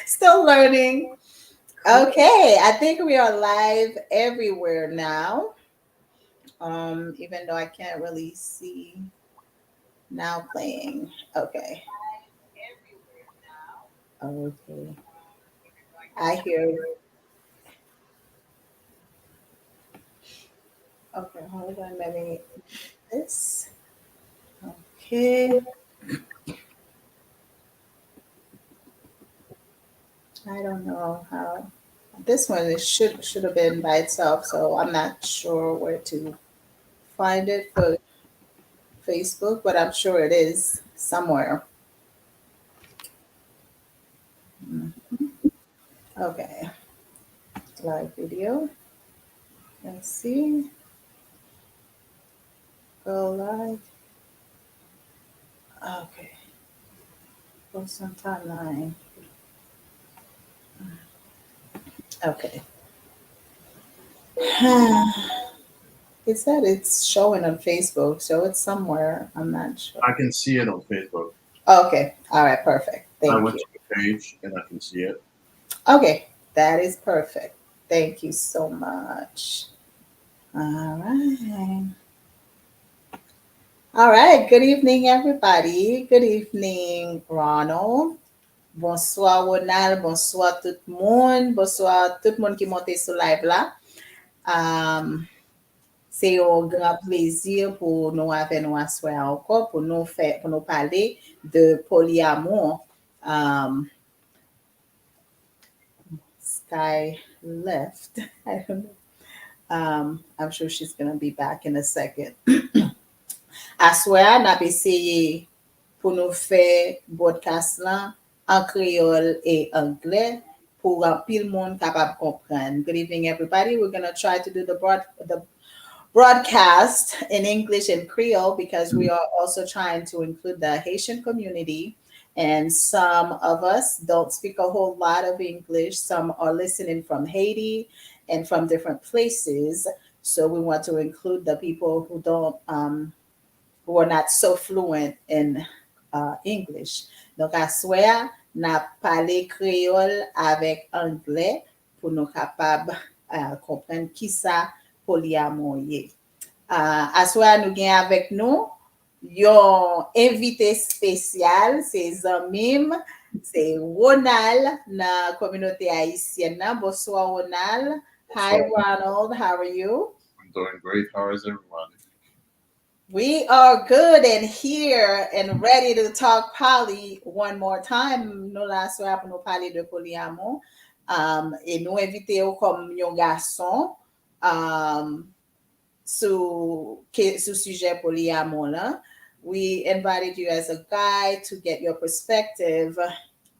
Still learning. Okay, I think we are live everywhere now. Even though I can't really see now playing. Okay. Okay. I hear. Okay, hold on. Let me this. Okay. I don't know how. This one is should have been by itself, so I'm not sure where to find it for Facebook, but I'm sure it is somewhere. Mm, okay, live video. Let's see. Go live. Okay, post on timeline. Okay. It said it's showing on Facebook, so it's somewhere. I'm not sure. I can see it on Facebook. Okay. All right. Perfect. I Thank went you. to the page and I can see it. Okay. That is perfect. Thank you so much. All right. All right. Good evening, everybody. Good evening, Ronald. Bonsoir, Ronald. Bonsoir, tout le monde. Bonsoir, tout le monde qui monte sur live là. Um, c'est un grand plaisir pour nous avec nous asseoir encore pour nous parler de polyamour. Um, Sky left. I don't know. I'm sure she's gonna be back in a second. Aswa, n'a pas essayé pour nous faire podcast là en créole et anglais pour un pile monde capable de comprendre. Good evening, everybody. We're gonna try to do the broadcast in English and Creole because we are also trying to include the Haitian community. And some of us don't speak a whole lot of English. Some are listening from Haiti and from different places. So we want to include the people who are not so fluent in English. Donc, à soir, n'a parlé créole avec anglais pour nous capables comprendre qui ça polyamour est. Aswa nous gen avec nous yon invité spécial, c'est Zamim, c'est Ronald na communauté haïtienne. Bonsoir Ronald. Hi So Ronald, how are you? I'm doing great. How is everybody? We are good and here and ready to talk poly one more time. Nous la soirée pour nous parler de polyamour. Et nous inviter comme yon garçon. Um, sous sujet polyamour là. We invited you as a guy to get your perspective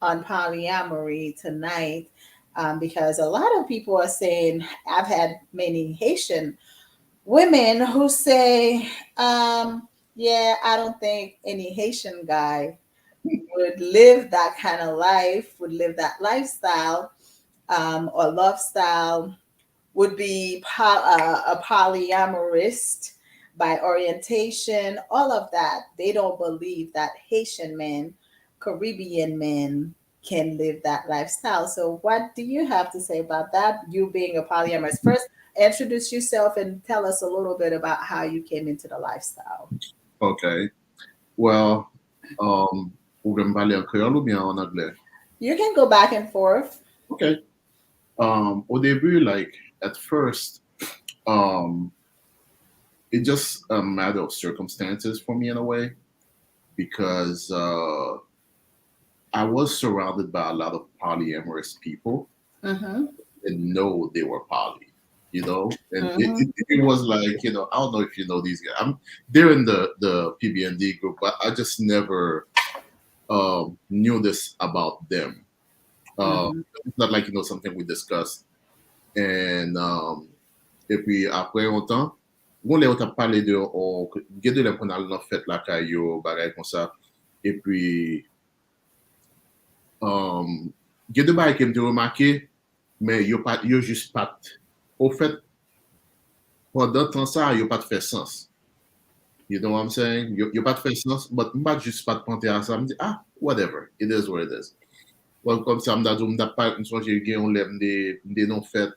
on polyamory tonight because a lot of people are saying, I've had many Haitian women who say, yeah, I don't think any Haitian guy would live that kind of life, would live that lifestyle or love style, would be a polyamorist by orientation, all of that. They don't believe that Haitian men, Caribbean men can live that lifestyle. So, what do you have to say about that? You being a polyamorous, first, introduce yourself and tell us a little bit about how you came into the lifestyle. Okay. Well, vous voulez me parler en créole ou bien en anglais? You can go back and forth. Okay. Au début, like at first, um, it just a matter of circumstances for me in a way because I was surrounded by a lot of polyamorous people Mm-hmm. and know they were poly, and Mm-hmm. it was like, I don't know if you know these guys. They're in the PBND group, but I just never knew this about them. Mm-hmm. It's not like, something we discussed. And et puis après longtemps, on les a parlé de on gade le qu'on a dans fête la caillou bagay comme ça. Et puis gade bagay qui me remarqué, mais yo juste pas au fait pendant temps ça yo pas de fait sens. You know what I'm saying? Yo pas de fait sens, but pas juste pas de penser à ça, me dit ah whatever, it is what it is. Well, comme ça, m'da dou m'da pas une songe gen yon lèm de non fait.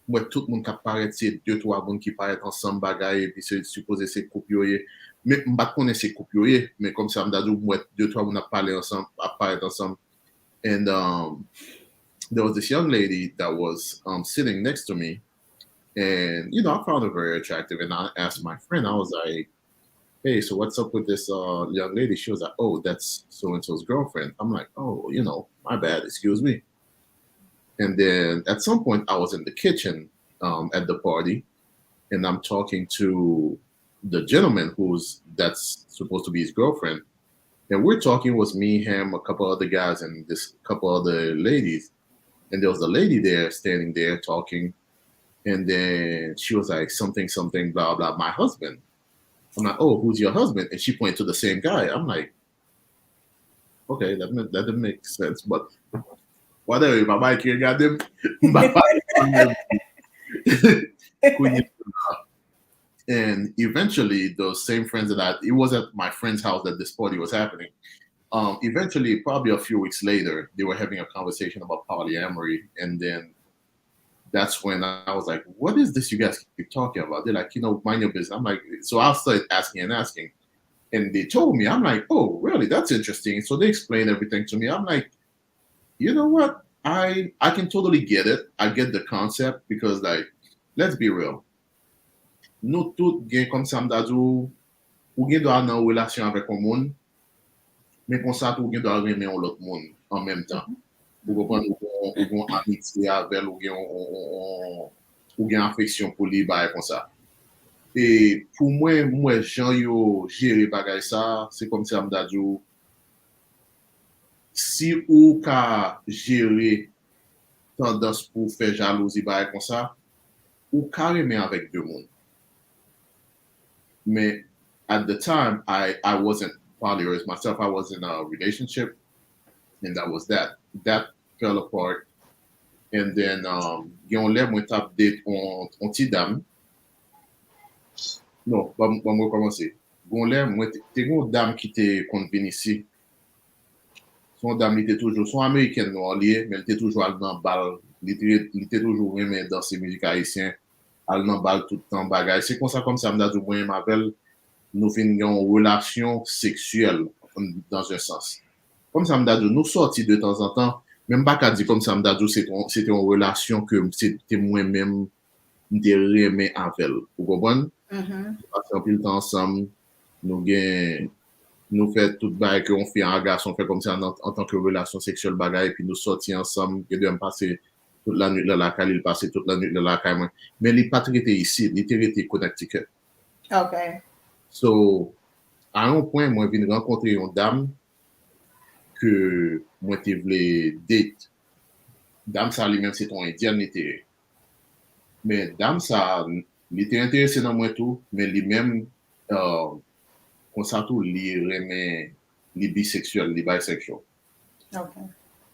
Moi, tout le monde qui paraît, c'est deux, trois monde qui paraît ensemble, bagaille, et puis c'est supposé c'est couple yo ye. Mais m'ba connaît c'est couple yo ye, mais comme ça, m'da dou, moi, deux, trois monde a parlé ensemble, apparaît ensemble. And there was this young lady that was sitting next to me. And, you know, I found her very attractive. And I asked my friend, I was like, hey, so what's up with this young lady? She was like, oh, that's so and so's girlfriend. I'm like, oh, you know, my bad, excuse me. And then at some point, I was in the kitchen at the party, and I'm talking to the gentleman that's supposed to be his girlfriend. And we're talking, was me, him, a couple other guys, and this couple other ladies. And there was a lady there standing there talking. And then she was like, something, something, blah, blah, my husband. I'm like, oh, who's your husband? And she pointed to the same guy. I'm like, okay, that didn't make sense. But whatever, my mic here got them. And eventually, those same friends it was at my friend's house that this party was happening. Eventually, probably a few weeks later, they were having a conversation about polyamory. And then that's when I was like, what is this you guys keep talking about? They're like, you know, mind your business. I'm like, so I started asking and asking. And they told me, I'm like, oh, really? That's interesting. So they explained everything to me. I'm like, you know what? I can totally get it. I get the concept because, like, let's be real. Nous tous, comme ça, m'dadou, ou gen do nan relation avec un monde, mais comme ça, ou gen do aimer l'autre monde en même temps. Ou comprendre ou gon amitié avec ou gen affection pour lui bail comme ça. Et pour moi Jean yo gérer bagay ça, c'est comme ça m'dadou. Si ou ka gérer tendance pour faire jalousie bail comme ça, ou carrément avec deux monde. Mais at the time, I wasn't polyamorous myself. I was in a relationship, and that was that. That fell apart. And then, yon lè mwen tap date on ti dame. Non, ba mwen komanse. Gon lè mwen te gon dame ki te kon vin ici. Son dame li te toujou, son Ameriken nou liye, men li te toujou al nan bal. Li te toujou reme dans se müzik haïtien. Al nan bal tout temps bagay. C'est comme ça m'dadou mwen m'appelle nous fin une relation sexuelle dans un sens. Comme ça m'dadou nous sortis de temps en temps, même pas qu'à dire comme ça m'dadou c'était une relation que c'était moi-même m'te remè avec. Vous comprenez? Parce qu'on pile temps ensemble, nous fait tout bagay que on fait en garçon fait comme ça en tant que relation sexuelle bagay puis nous sortis ensemble, que de passer toute la nuit dans la caille, il passait toute la nuit dans la caille. Mais il pas traité ici, il était Connecticut. OK. So, à un point, moi, je viens rencontrer une dame que moi, je voulais date. Dame, ça, lui-même, c'est ton indien, mais dame, ça, il était intéressé dans moi tout, mais lui-même, comme ça, tout, il remet les bisexuels, les bisexuels. OK.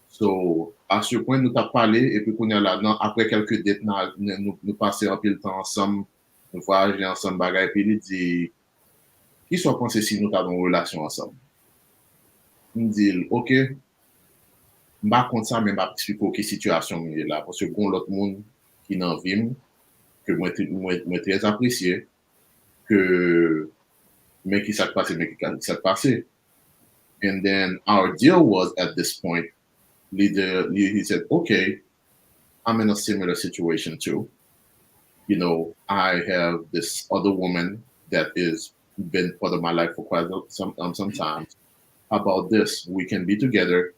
So, à ce point, nous t'avons parlé, et puis qu'on est là-dedans, après quelques dates, nous passons un peu le temps ensemble, nous voyageons ensemble, bagaille, puis il dit, qui soit pensé si nous avons une relation ensemble? Il dit, OK, je ne vais pas ça, mais je vais expliquer quelle situation il est là, parce que bon, l'autre monde qui n'en vit, que moi, très apprécié, que, mais qui s'est passé, mais qui s'est passé. And then our deal was at this point, he said, okay, I'm in a similar situation too. You know, I have this other woman that is been part of my life for quite some time. How about this? We can be together.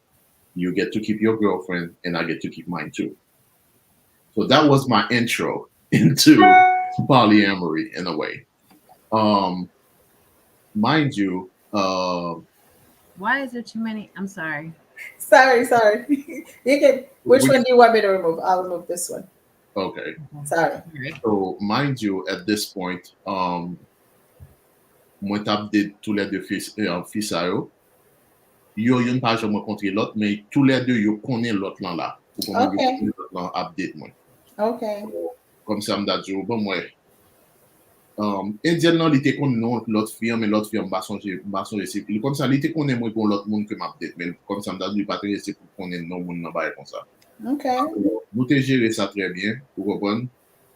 You get to keep your girlfriend, and I get to keep mine too. So that was my intro into polyamory in a way. Mind you, why is there too many? I'm sorry. Sorry. You can. Which one do you want me to remove? I'll remove this one. Okay. Sorry. So mind you, at this point, moi t'update tous les deux fils à eux. Yo yon pas jamais rencontré l'autre, mais tous les deux yo connaissent l'autre là. Okay. L'autre update moi. Okay. Comme ça m'da dit bon moi Indien nan li te kon non lot firme, lot firme ba sonje se. Li kon sa li te konen mwen kon lot moun ke map det, men kon sa mda li patre se pou konen non moun nan baye kon sa. Okay. Nou te jere sa tre bien, pou kompon.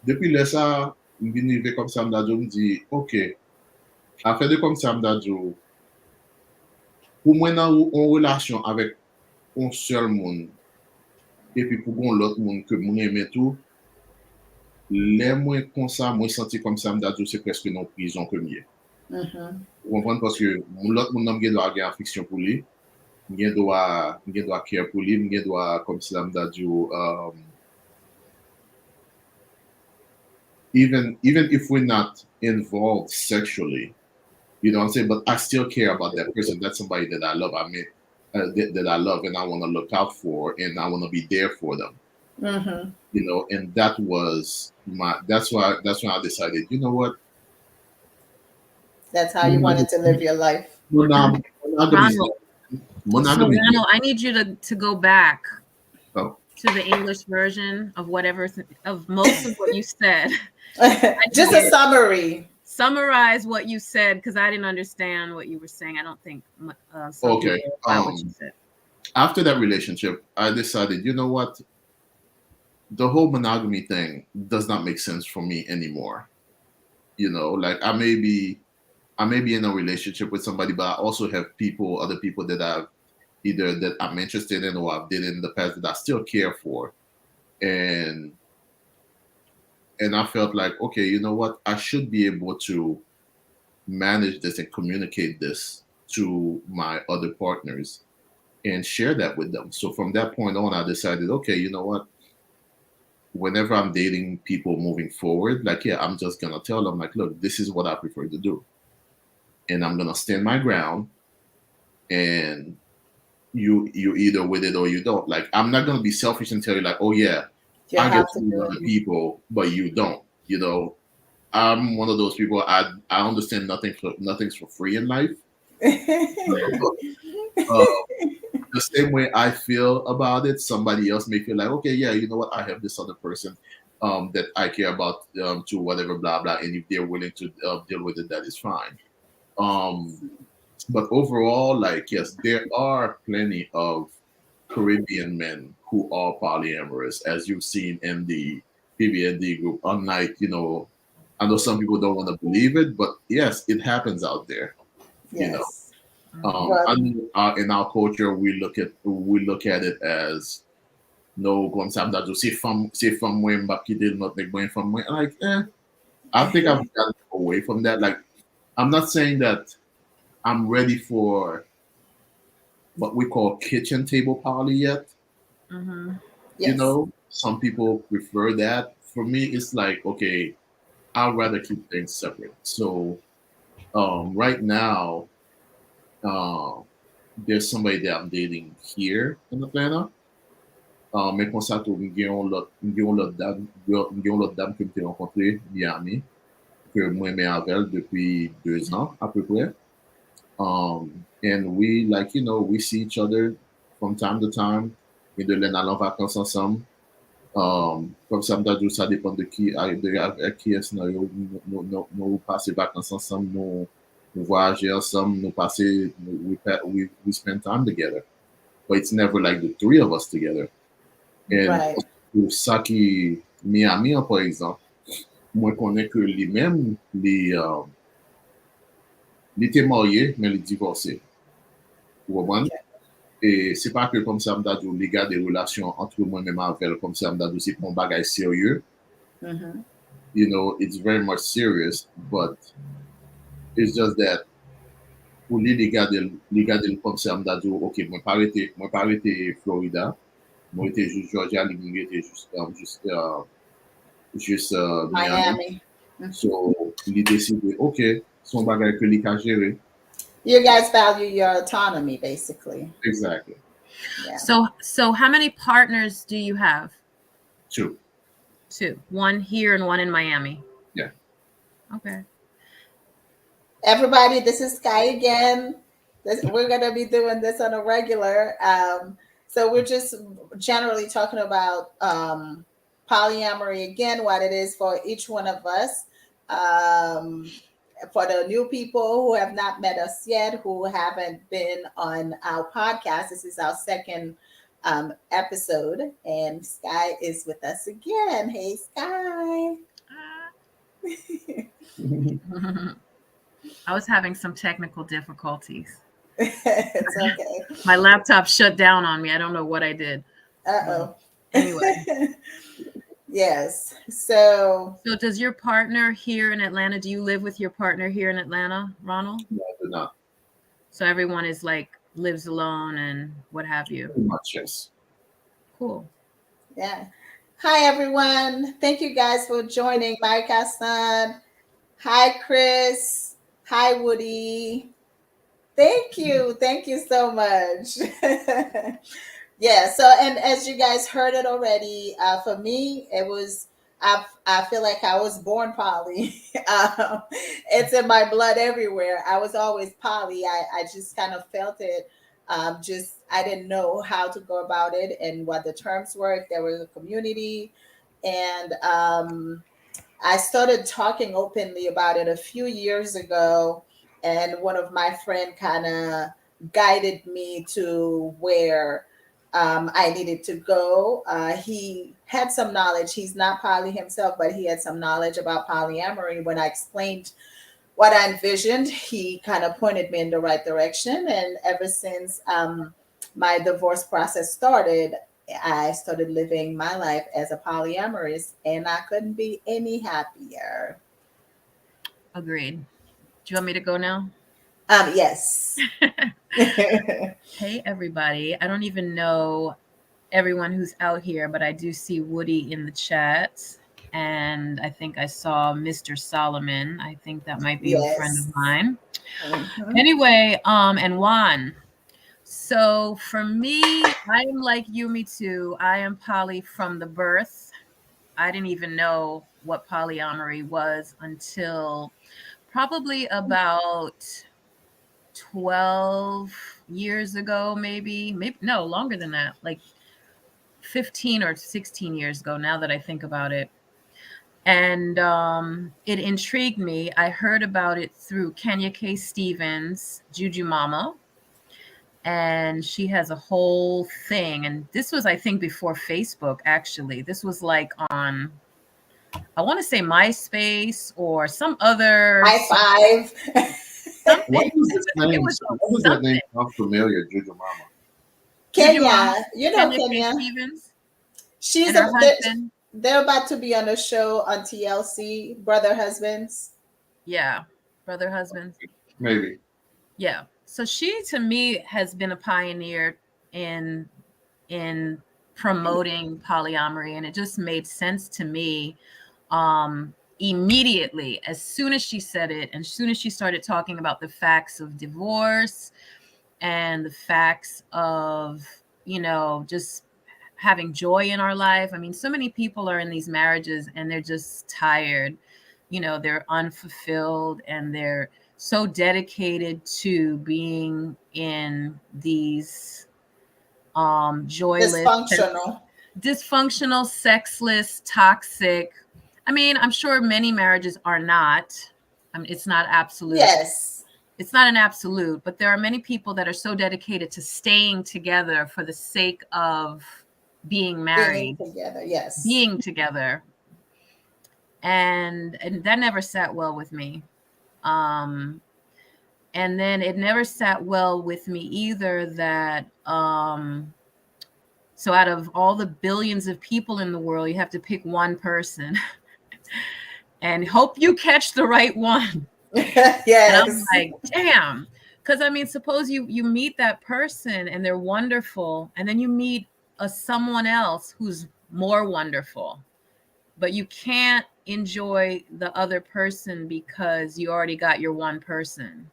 Depi le sa, mwen ve kom sa mda jo mdi, ok, afe de kom sa mda jo, pou mwen nan ou relasyon avek on seul moun, epi pou kon lot moun ke mwen eme tou, le mwen kon sa, mwen senti kom sa mda jo se preske non prison ke miye. Pou kompon, paske lot moun nan mgen do a gen afiksyon pou li, mgen do a care pou li, mgen do a kom sa mda jo, even if we're not involved sexually, you know what I'm saying? But I still care about that person. That's somebody that I love. I mean, that I love and I want to look out for and I want to be there for them. You know, and that's when I decided, you know what? That's how you wanted to live your life. Ronald, I need you to go back to the English version of of most of what you said. Just a summary. Summarize what you said because I didn't understand what you were saying. I don't think okay. What you said. After that relationship, I decided, you know what? The whole monogamy thing does not make sense for me anymore. You know, like I may be in a relationship with somebody, but I also have other people that I'm interested in or I've did in the past that I still care for. And I felt like, okay, you know what? I should be able to manage this and communicate this to my other partners and share that with them. So from that point on, I decided, okay, you know what? Whenever I'm dating people moving forward, like, yeah, I'm just going to tell them, like, look, this is what I prefer to do. And I'm going to stand my ground. And you either with it or you don't. Like, I'm not going to be selfish and tell you, like, oh, yeah, I get to know other people, but you don't. You know, I'm one of those people. I understand nothing's for free in life. The same way I feel about it, somebody else may feel like, okay, yeah, you know what? I have this other person that I care about to whatever, blah blah. And if they're willing to deal with it, that is fine. But overall, like, yes, there are plenty of Caribbean men who are polyamorous, as you've seen in the PBND group. Unlike, you know, I know some people don't want to believe it, but yes, it happens out there. Yes. You know, in our culture, we look at it as no, comme ça, c'est from moi, not from moi. Like, I think I've gotten away from that. Like, I'm not saying that I'm ready for what we call kitchen table poly yet. Yes. You know, some people prefer that. For me, it's like, okay, I'd rather keep things separate. So right now, there's somebody that I'm dating here in Atlanta. Mais comme ça, nous avons l'autre dame que j'ai rencontrée, Miami, que moi et avec depuis 2 ans à peu près. And we, like, you know, we see each other from time to time. Et de l'en aller en vacances ensemble. Comme ça, ça dépend de qui, avec qui est-ce nous passer vacances ensemble, nous voyager ensemble, we spend time together. But it's never like the three of us together. And pour ça qui Miami, par exemple, moi connais que lui-même, il était marié, mais il est divorcé. Vous comprenez? Et c'est pas que comme ça, les gars, des relations entre moi-même avec comme ça, c'est un bagage sérieux. You know, it's very much serious, but it's just that pour les gars comme ça, ok, moi pas arrêté Florida, moi j'étais juste Georgia, moi j'étais juste Miami. So, il décidé, ok, son bagage que il a géré. You guys value your autonomy, basically. Exactly. Yeah. So how many partners do you have? 2. 2. One here and one in Miami. Yeah. Okay. Everybody, this is Sky again. We're going to be doing this on a regular. So we're just generally talking about polyamory again, what it is for each one of us. For the new people who have not met us yet, who haven't been on our podcast, this is our second episode, and Sky is with us again. Hey, Sky. I was having some technical difficulties. It's okay. My laptop shut down on me. I don't know what I did. Uh-oh. Anyway. Yes. So does your partner here in Atlanta, do you live with your partner here in Atlanta, Ronald? No, I do not. So everyone is like lives alone and what have you? Pretty much, yes. Cool. Yeah. Hi, everyone. Thank you guys for joining my Hassan. Hi, Chris. Hi, Woody. Thank you. Thank you so much. Yeah. So, and as you guys heard it already, for me, it was, I feel like I was born poly. It's in my blood everywhere. I was always poly. I just kind of felt it. I didn't know how to go about it and what the terms were, if there was a community. And I started talking openly about it a few years ago. And one of my friend kind of guided me to where I needed to go. He had some knowledge. He's not poly himself, but he had some knowledge about polyamory. When I explained what I envisioned, he kind of pointed me in the right direction. And ever since my divorce process started, I started living my life as a polyamorous, and I couldn't be any happier. Agreed. Do you want me to go now? Yes. Hey, everybody. I don't even know everyone who's out here, but I do see Woody in the chat. And I think I saw Mr. Solomon. I think that might be a friend of mine. Mm-hmm. Anyway, and Juan. So for me, I'm like you, Mitou. I am poly from the birth. I didn't even know what polyamory was until probably about 12 years ago, maybe no, longer than that, like 15 or 16 years ago, now that I think about it. And it intrigued me. I heard about it through Kenya K. Stevens, Juju Mama. And she has a whole thing. And this was, I think, before Facebook, actually. This was like on, I want to say MySpace or some other. High five. Something. What was that name? Not familiar, Juju Mama. Kenya. You know Kenya. Stevens. She's they're about to be on a show on TLC, Brother Husbands. Yeah. Brother Husbands. Maybe. Yeah. So she, to me, has been a pioneer in promoting polyamory, and it just made sense to me immediately. As soon as she said it, and as soon as she started talking about the facts of divorce and the facts of, just having joy in our life. I mean, so many people are in these marriages and they're just tired. They're unfulfilled and they're so dedicated to being in these joyless, dysfunctional, sexless, toxic. I mean, I'm sure many marriages are not. I mean, it's not absolute. Yes. It's not an absolute, but there are many people that are so dedicated to staying together for the sake of being married. Being together, yes. Being together. And that never sat well with me. And then it never sat well with me either that so out of all the billions of people in the world, you have to pick one person and hope you catch the right one. Yes. And I'm like, damn. Because I mean, suppose you meet that person and they're wonderful, and then you meet someone else who's more wonderful, but you can't enjoy the other person because you already got your one person.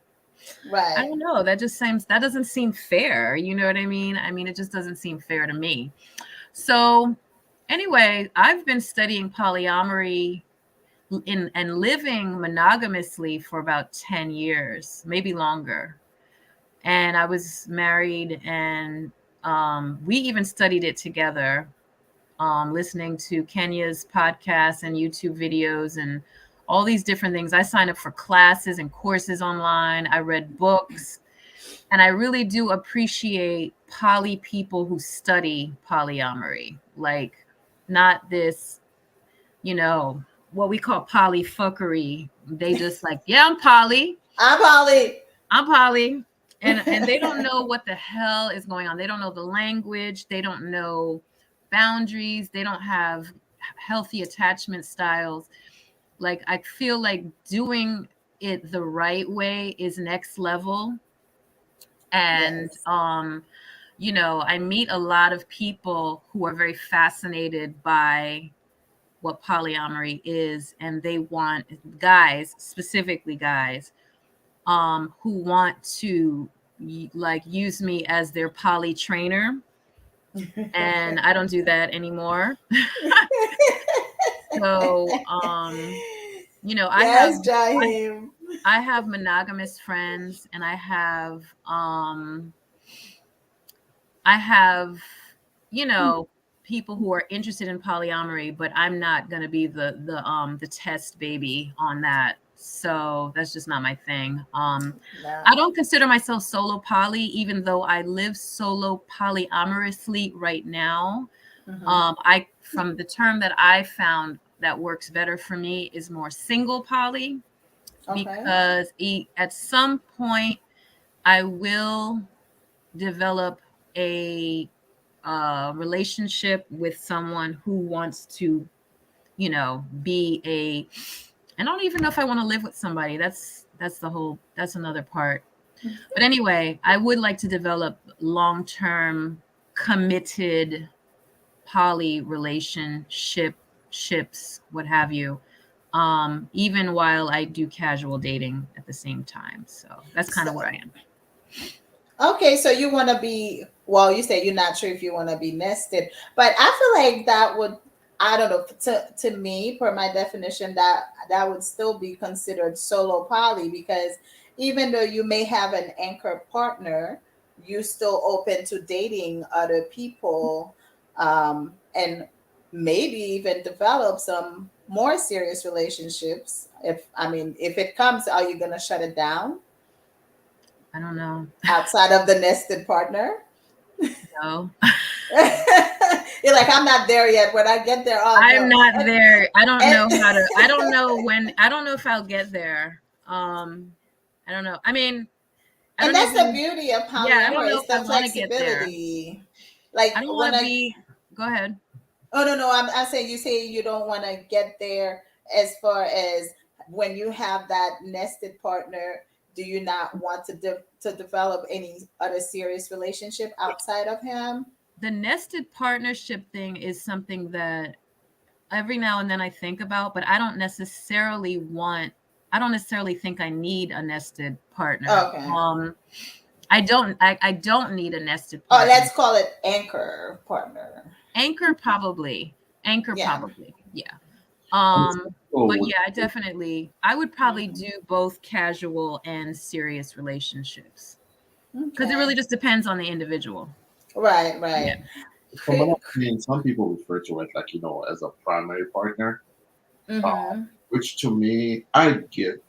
Right. I don't know. That doesn't seem fair. You know what I mean? I mean, it just doesn't seem fair to me. So anyway, I've been studying polyamory and living monogamously for about 10 years, maybe longer. And I was married, and we even studied it together, listening to Kenya's podcasts and YouTube videos and all these different things. I signed up for classes and courses online. I read books. And I really do appreciate poly people who study polyamory. Like, not this, what we call polyfuckery. They just like, yeah, I'm poly. I'm Polly. I'm poly. And they don't know what the hell is going on. They don't know the language. They don't know boundaries. They don't have healthy attachment styles. Like, I feel like doing it the right way is next level. And Yes. I meet a lot of people who are very fascinated by what polyamory is, and they want guys, specifically guys, who want to like use me as their poly trainer, and I don't do that anymore. So Yes, Jahim. I have monogamous friends, and I have people who are interested in polyamory, but I'm not going to be the test baby on that. So that's just not my thing. No. I don't consider myself solo poly, even though I live solo polyamorously right now. Mhm. From the term that I found that works better for me is more single poly, Okay. because at some point I will develop a relationship with someone who wants to, be a. I don't even know if I want to live with somebody. That's another part. But anyway, I would like to develop long-term, committed poly ships, what have you. Even while I do casual dating at the same time. So that's kind of where I am. Okay, so you want to be, well, you say you're not sure if you want to be nested, but I feel like that would, I don't know, to me, per my definition, that would still be considered solo poly, because even though you may have an anchor partner, you still open to dating other people, and maybe even develop some more serious relationships. If, I mean, if it comes, are you going to shut it down I don't know. outside of the nested partner? No. You're like, I'm not there yet. When I get there, oh I'm no. not there. I don't know And, how to. I don't know when. I don't know if I'll get there. I don't know. I mean, I and don't that's the even. beauty of Yeah, I don't polyamory, know is if I the want to get there. flexibility. Like I don't want when to I, be. Go ahead. oh no, no, I'm saying, you say you don't want to get there as far as when you have that nested partner, do you not want to develop any other serious relationship outside of him? The nested partnership thing is something that every now and then I think about, but I don't necessarily want. I don't necessarily think I need a nested partner. Okay. I don't. I don't need a nested Oh, partner. let's call it anchor partner. Anchor probably. Anchor Yeah. probably. Yeah. So But would yeah, I would probably do both casual and serious relationships, because it Okay. really just depends on the individual. Right, Yeah. right. from what I've seen, some people refer to it like as a primary partner, Mm-hmm. which to me I get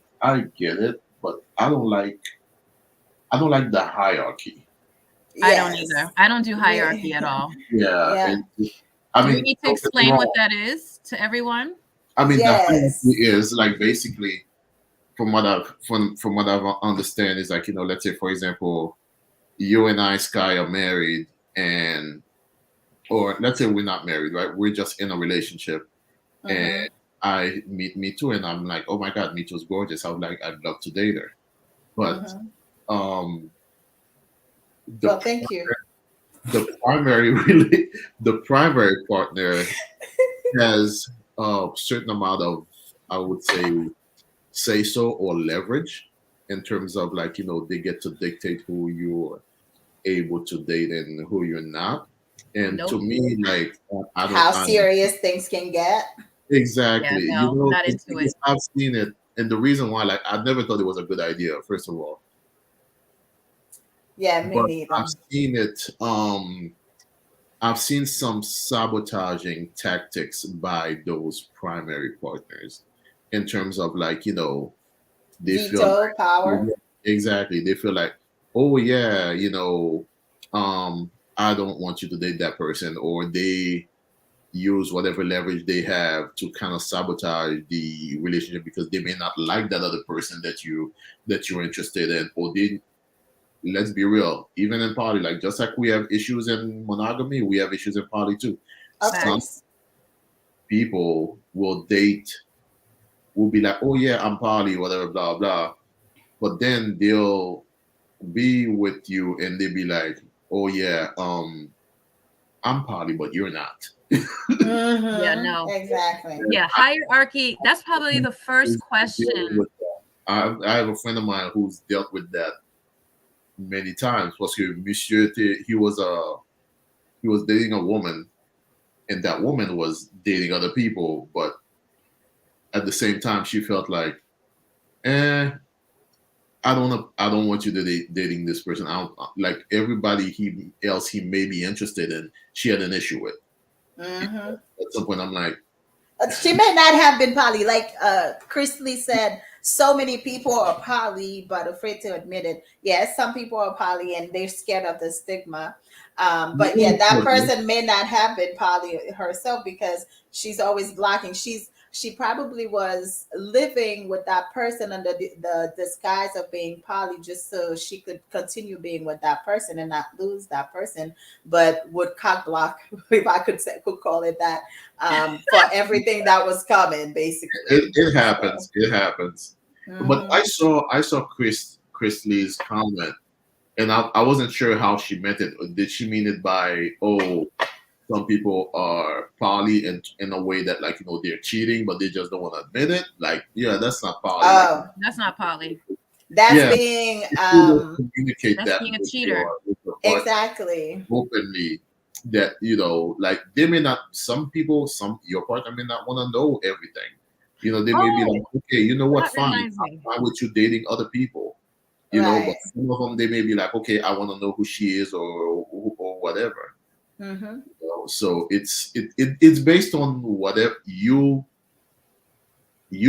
it, but I don't like the hierarchy. I don't Yes. either. I don't do Yeah. hierarchy at all. Yeah, Yeah. I Do we mean, need to don't get me explain what wrong. that is to everyone? I mean, the hierarchy Yes. is like basically from what I've understand is like let's say for example, you and I, Sky, are married, and or let's say we're not married, right? We're just in a relationship, and Mm-hmm. I meet Mitou, and I'm like, oh my God, Mitou's gorgeous. I'd love to date her, but Mm-hmm. um, the Well, thank you. the primary really the primary partner has a certain amount of, I would say so, or leverage in terms of like they get to dictate who you're able to date and who you're not. And to Nope. me, like I don't How I serious things can get. Yeah, exactly, no, not into because it. I've seen it, and the reason why, like, I never thought it was a good idea, first of all, Yeah, me but I've neither. seen it. I've seen some sabotaging tactics by those primary partners, in terms of like, they feel Veto like, power. exactly, they feel like, oh yeah, I don't want you to date that person, or they use whatever leverage they have to kind of sabotage the relationship because they may not like that other person that you're interested in, or they, let's be real, even in poly, like just like we have issues in monogamy, we have issues in poly too. Of Some Facts. course. people will be like, oh yeah, I'm poly, whatever, blah blah, but then they'll be with you and they'll be like, oh yeah, I'm poly, but you're not. Yeah, Mm-hmm. no. Exactly. Yeah, hierarchy. That's probably the first Dealing question. with that. I have a friend of mine who's dealt with that many times. Parce que Monsieur, he was dating a woman, and that woman was dating other people, but at the same time, she felt like, eh, I don't want you to dating this person. I don't like everybody else he may be interested in. She had an issue with. Mm-hmm. At some point, I'm like, She may not have been poly, like Chris Lee said. So many people are poly, but afraid to admit it. Yes, some people are poly, and they're scared of the stigma. But yeah, that person may not have been poly herself because she's always blocking. She probably was living with that person under the disguise of being poly, just so she could continue being with that person and not lose that person, but would cock block, if I could call it that, for everything that was coming, basically. it So, happens. It happens. But mhm. I saw Chris Lee's comment, and I wasn't sure how she meant it. Did she mean it by, oh, some people are poly in a way that, like, they're cheating, but they just don't want to admit it? Like, yeah, that's not poly. Like, Oh, That's not poly. that's yeah, being if you don't communicate That's that being a cheater. with your partner exactly openly, that like they may not, some people, your partner may not want to know everything. They may be like, Oh, okay, you know what, that fine, reminds I'm me. fine with you dating other people, but right. some of them, they may be like, okay, I want to know who she is, or whatever. Hmm. So it's based on whatever you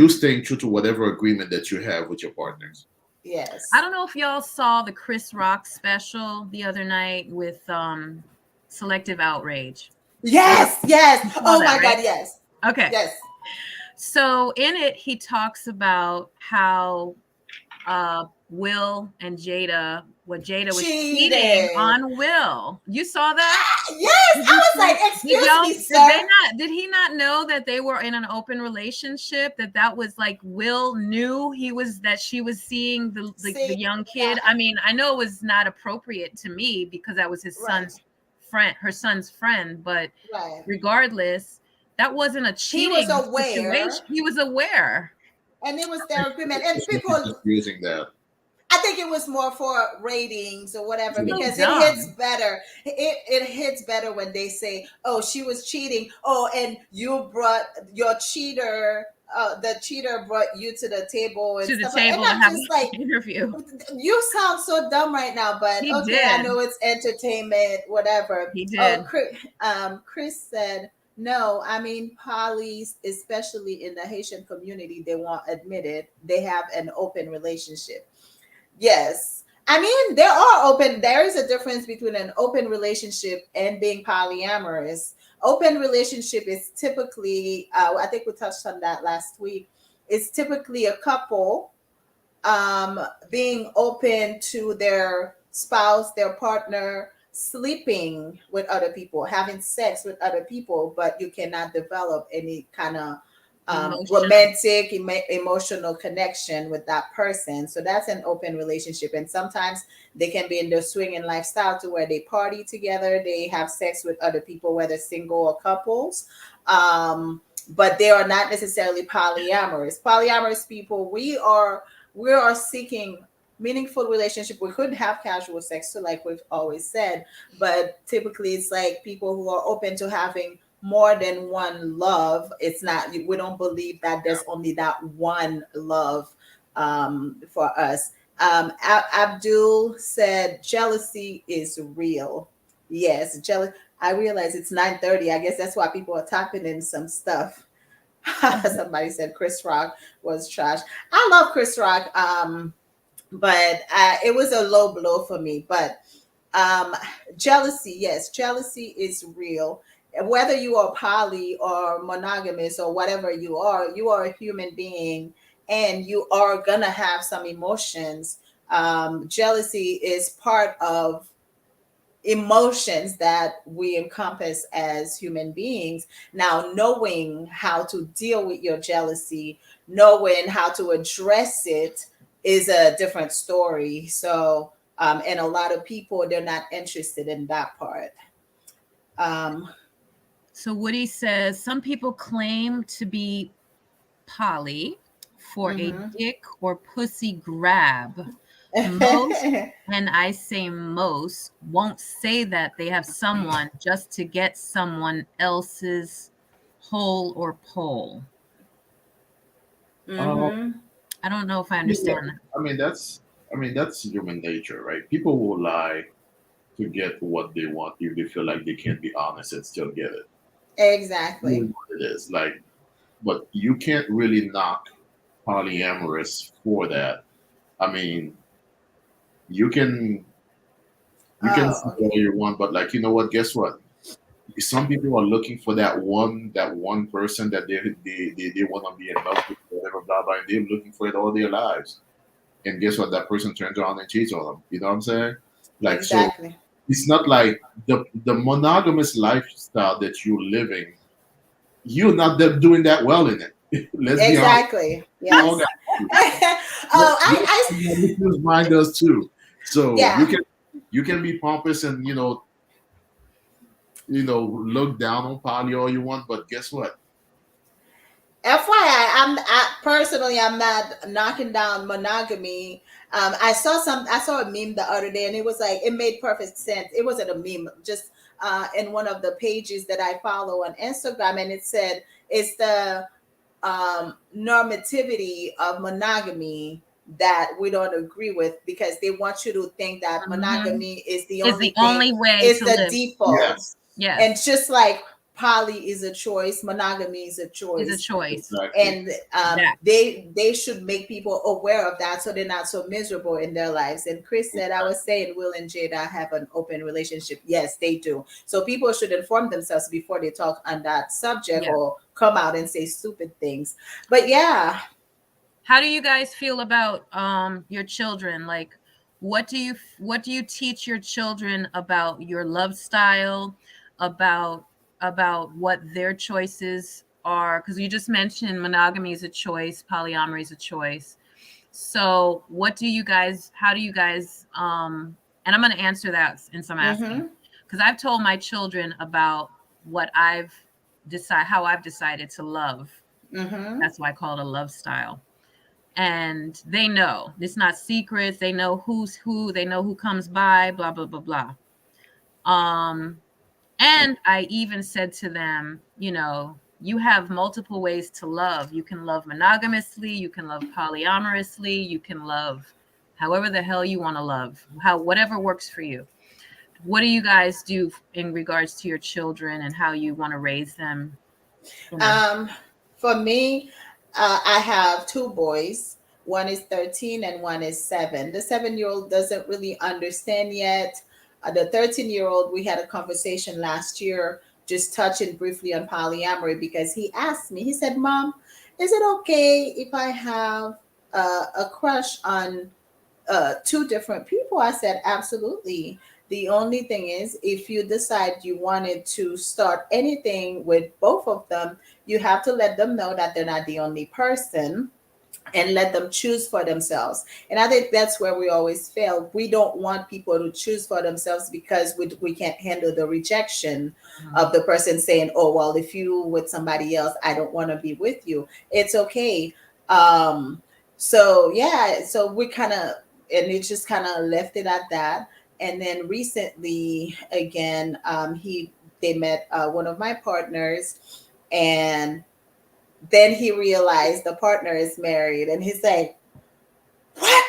staying true to whatever agreement that you have with your partners. I Yes. don't know if y'all saw the Chris Rock special the other night with Selective Outrage. Yes. Yes. You saw Oh that, my right? God. Yes. Okay. Yes. So in it, he talks about how Will and Jada was cheating Cheated. on Will. You saw that? Yes. Did I you was see? like, Did excuse y'all? me, Did they sir. not? Did he not know that they were in an open relationship? That was like Will knew that she was seeing the See, young kid. I mean, I know it was not appropriate to me because that was his right. son's friend, her son's friend. But Right. regardless, that wasn't a He was cheating situation. aware, He was aware. and it was their agreement. And It's just people, using that. I think it was more for ratings or whatever, Yeah. So because it hits dumb. better. It hits better when they say, "Oh, she was cheating." Oh, and you brought your cheater. The cheater brought you to the table and To the stuff like. And table to I'm have just an like, interview. you sound so dumb right now, but He okay, I did. know it's entertainment, whatever. He Oh, did. Chris said, no, I mean, polys, especially in the Haitian community, they won't admit it. They have an open relationship. Yes. I mean, there is a difference between an open relationship and being polyamorous. Open relationship is typically, I think we touched on that last week, it's typically a couple being open to their spouse, their partner, sleeping with other people, having sex with other people, but you cannot develop any kind of Emotional. romantic, emotional connection with that person. So that's an open relationship. And sometimes they can be in the swinging lifestyle to where they party together, they have sex with other people, whether single or couples. But they are not necessarily polyamorous. Polyamorous people, we are seeking meaningful relationship. We could have casual sex too, like we've always said, but typically it's like people who are open to having more than one love. It's not, we don't believe that there's only that one love for us. Abdul said jealousy is real. Yes, jealous. I realize it's 9:30. I guess that's why people are typing in some stuff. Somebody said Chris Rock was trash. I love Chris Rock, but it was a low blow for me. But um, jealousy, yes, jealousy is real. Whether you are poly or monogamous or whatever you are a human being, and you are gonna have some emotions. Jealousy is part of emotions that we encompass as human beings. Now, knowing how to deal with your jealousy, knowing how to address it is a different story. So, and a lot of people, they're not interested in that part. Um, So Woody says some people claim to be poly for a mhm. dick or pussy grab. Most, and I say most, won't say that they have someone just to get someone else's hole or pole. Uh, Mhm. I don't know if I yeah, understand that. I mean that's human nature, right? People will lie to get what they want if they feel like they can't be honest and still get it. Really Exactly. what it is like, but you can't really knock polyamorous for that. I mean, you can say Oh, whatever okay. you want, but like you know what? Guess what? Some people are looking for that one person that they want to be in love with, whatever, blah blah, and they're looking for it all their lives. And guess what? That person turns around and cheats on them. You know what I'm saying? Like so, Exactly. it's not like the monogamous lifestyle that you're living. You're not doing that well in it. Let's be honest. Exactly. We all got Yes. issues. Oh, Mine does too. So yeah. you can be pompous and look down on poly all you want, but guess what? FYI, personally, I'm not knocking down monogamy. I saw a meme the other day, and it was like it made perfect sense. It wasn't a meme, just in one of the pages that I follow on Instagram, and it said it's the normativity of monogamy that we don't agree with, because they want you to think that Mhm. monogamy is the Is the only thing, only way is to the live. default. Yes, And Yes, just like poly is a choice, monogamy is a is a choice. choice. exactly. And That. they should make people aware of that, so they're not so miserable in their lives. And Chris said, I was saying Will and Jada have an open relationship. Yes, they do. So people should inform themselves before they talk on that subject Yeah. or come out and say stupid things. But yeah. How do you guys feel about your children? Like, what do you teach your children about your love style, about what their choices are? Because you just mentioned monogamy is a choice, polyamory is a choice. So, how do you guys and I'm going to answer that since I'm asking, Mm-hmm. because I've told my children about what I've how I've decided to love. Mm-hmm. That's why I call it a love style, and they know it's not secrets. They know who's who. They know who comes by. Blah blah blah blah. Um, and I even said to them, you have multiple ways to love. You can love monogamously. You can love polyamorously. You can love however the hell you want to love. Whatever works for you. What do you guys do in regards to your children and how you want to raise them? Um, for me, I have two boys. One is 13 and one is 7. The 7-year-old doesn't really understand yet. The 13-year-old, we had a conversation last year, just touching briefly on polyamory, because he asked me, he said, Mom, is it okay if I have a crush on two different people? I said, absolutely. The only thing is, if you decide you wanted to start anything with both of them, you have to let them know that they're not the only person, and let them choose for themselves. And I think that's where we always fail. We don't want people to choose for themselves because we can't handle the rejection Mhm. of the person saying, oh, well, if you with somebody else, I don't want to be with you. It's okay. Um, so yeah, so we kind of, and it just kind of left it at that. And then recently, again, they met one of my partners, and then he realized the partner is married, and he's like, what?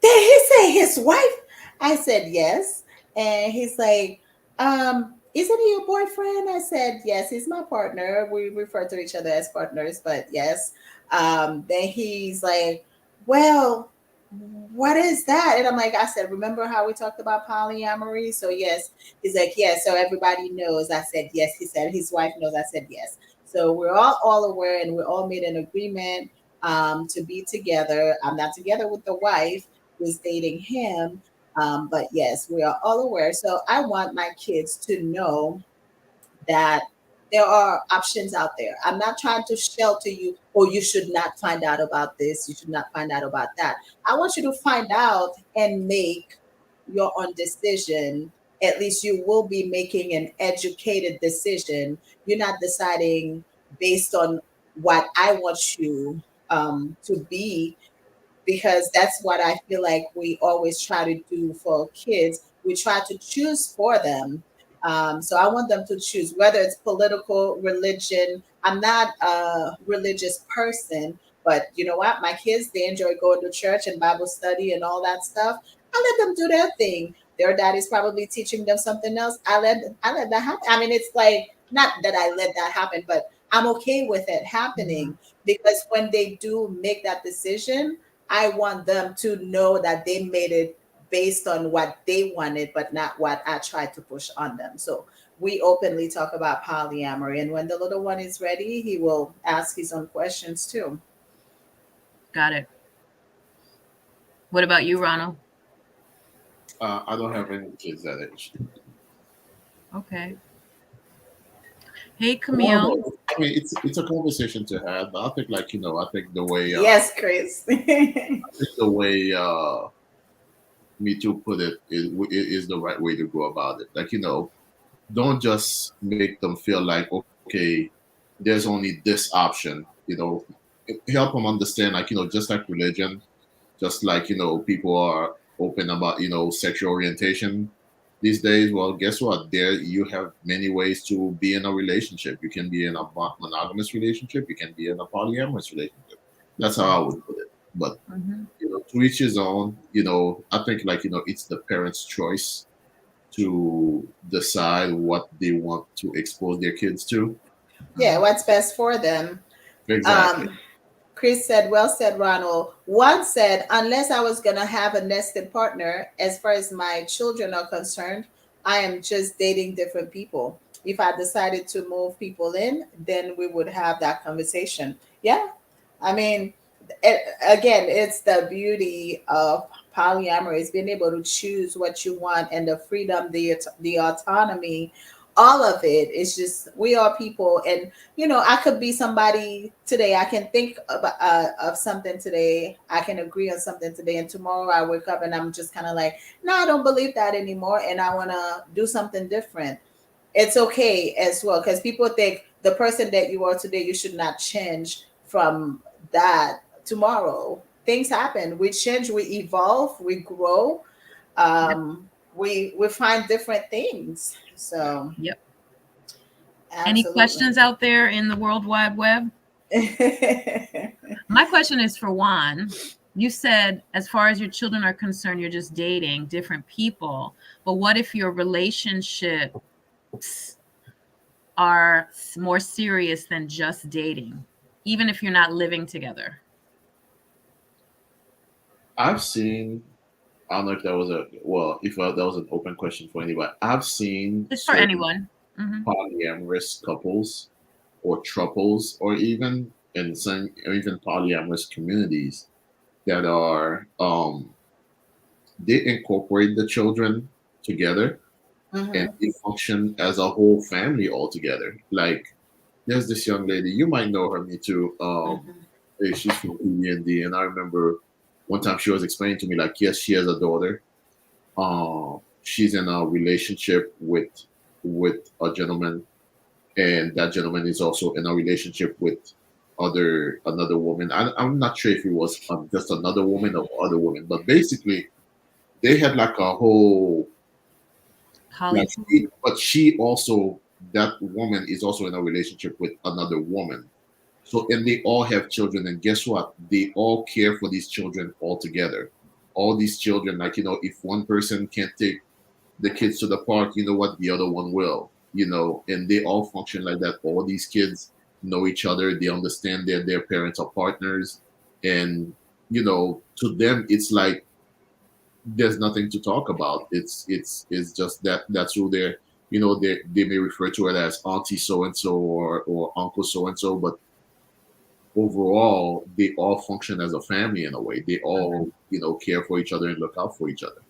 Did he say his wife? I said yes. And he's like, isn't he your boyfriend? I said, yes, he's my partner. We refer to each other as partners, but yes. Then he's like, well, what is that? And I'm like, I said, remember how we talked about polyamory? So yes. He's like, yes. So everybody knows. I said, yes. He said his wife knows. I said, yes. So we're all aware, and we all made an agreement to be together. I'm not together with the wife who's dating him. But yes, we are all aware. So I want my kids to know that there are options out there. I'm not trying to shelter you, or you should not find out about this, you should not find out about that. I want you to find out and make your own decision. At least you will be making an educated decision. You're not deciding based on what I want you to be, because that's what I feel like we always try to do for kids. We try to choose for them. So I want them to choose whether it's political, religion. I'm not a religious person, but you know what? My kids, they enjoy going to church and Bible study and all that stuff. I let them do their thing. Their daddy's probably teaching them something else. I let that happen. I mean, it's like not that I let that happen, but I'm okay with it Mhm. happening, because when they do make that decision, I want them to know that they made it based on what they wanted, but not what I tried to push on them. So we openly talk about polyamory. And when the little one is ready, he will ask his own questions too. Got it. What about you, Ronald? I don't have any kids that age. Okay. Hey, Well, Camille. no, I mean, it's a conversation to have, but I think, like, I think Yes, Chris. the way Mitou put it is the right way to go about it. Like, don't just make them feel like, okay, there's only this option. Help them understand, like, just like religion, just like, people are open about, sexual orientation these days. Well, guess what? There you have many ways to be in a relationship. You can be in a monogamous relationship. You can be in a polyamorous relationship. That's how I would put it. But Hmm. to each his own. I think, like, it's the parents' choice to decide what they want to expose their kids to. Yeah, what's best for them. Exactly. Um, Chris said, well said, Ronald. One said, unless I was going to have a nested partner, as far as my children are concerned, I am just dating different people. If I decided to move people in, then we would have that conversation. Yeah. I mean, again, it's the beauty of polyamory, is being able to choose what you want, and the freedom, the autonomy, all of it is just, we are people. And I could be somebody today. I can think of something today. I can agree on something today, and tomorrow I wake up and I'm just kind of like, no, I don't believe that anymore, and I want to do something different. It's okay as well, because people think the person that you are today, you should not change from that tomorrow. Things happen. We change, we evolve, we grow. Yep. We find different things. So Yep. Any absolutely. questions out there in the World Wide Web? My question is for Juan. You said, as far as your children are concerned, you're just dating different people. But what if your relationships are more serious than just dating, even if you're not living together? I've seen. I don't know if that was that was an open question for anybody. I've seen It's for certain anyone. Hmm. polyamorous couples or triples, or even polyamorous communities that are they incorporate the children together, and Hmm. they function as a whole family altogether. Like, there's this young lady, you might know her, me too. Hmm. She's from PND, and I remember one time she was explaining to me, like, yes, she has a daughter. She's in a relationship with a gentleman, and that gentleman is also in a relationship with another woman. I'm not sure if it was just another woman or other woman, but basically they had like a whole, like, Poly. but she also, that woman is also in a relationship with another woman. So, and they all have children, and guess what? They all care for these children all together. All these children, like, if one person can't take the kids to the park, you know what? The other one will. and they all function like that. All these kids know each other. They understand their parents are partners, and to them it's like there's nothing to talk about. It's just that's who they're. They may refer to it as auntie so and so or uncle so and so, but overall they all function as a family in a way. They all care for each other and look out for each other.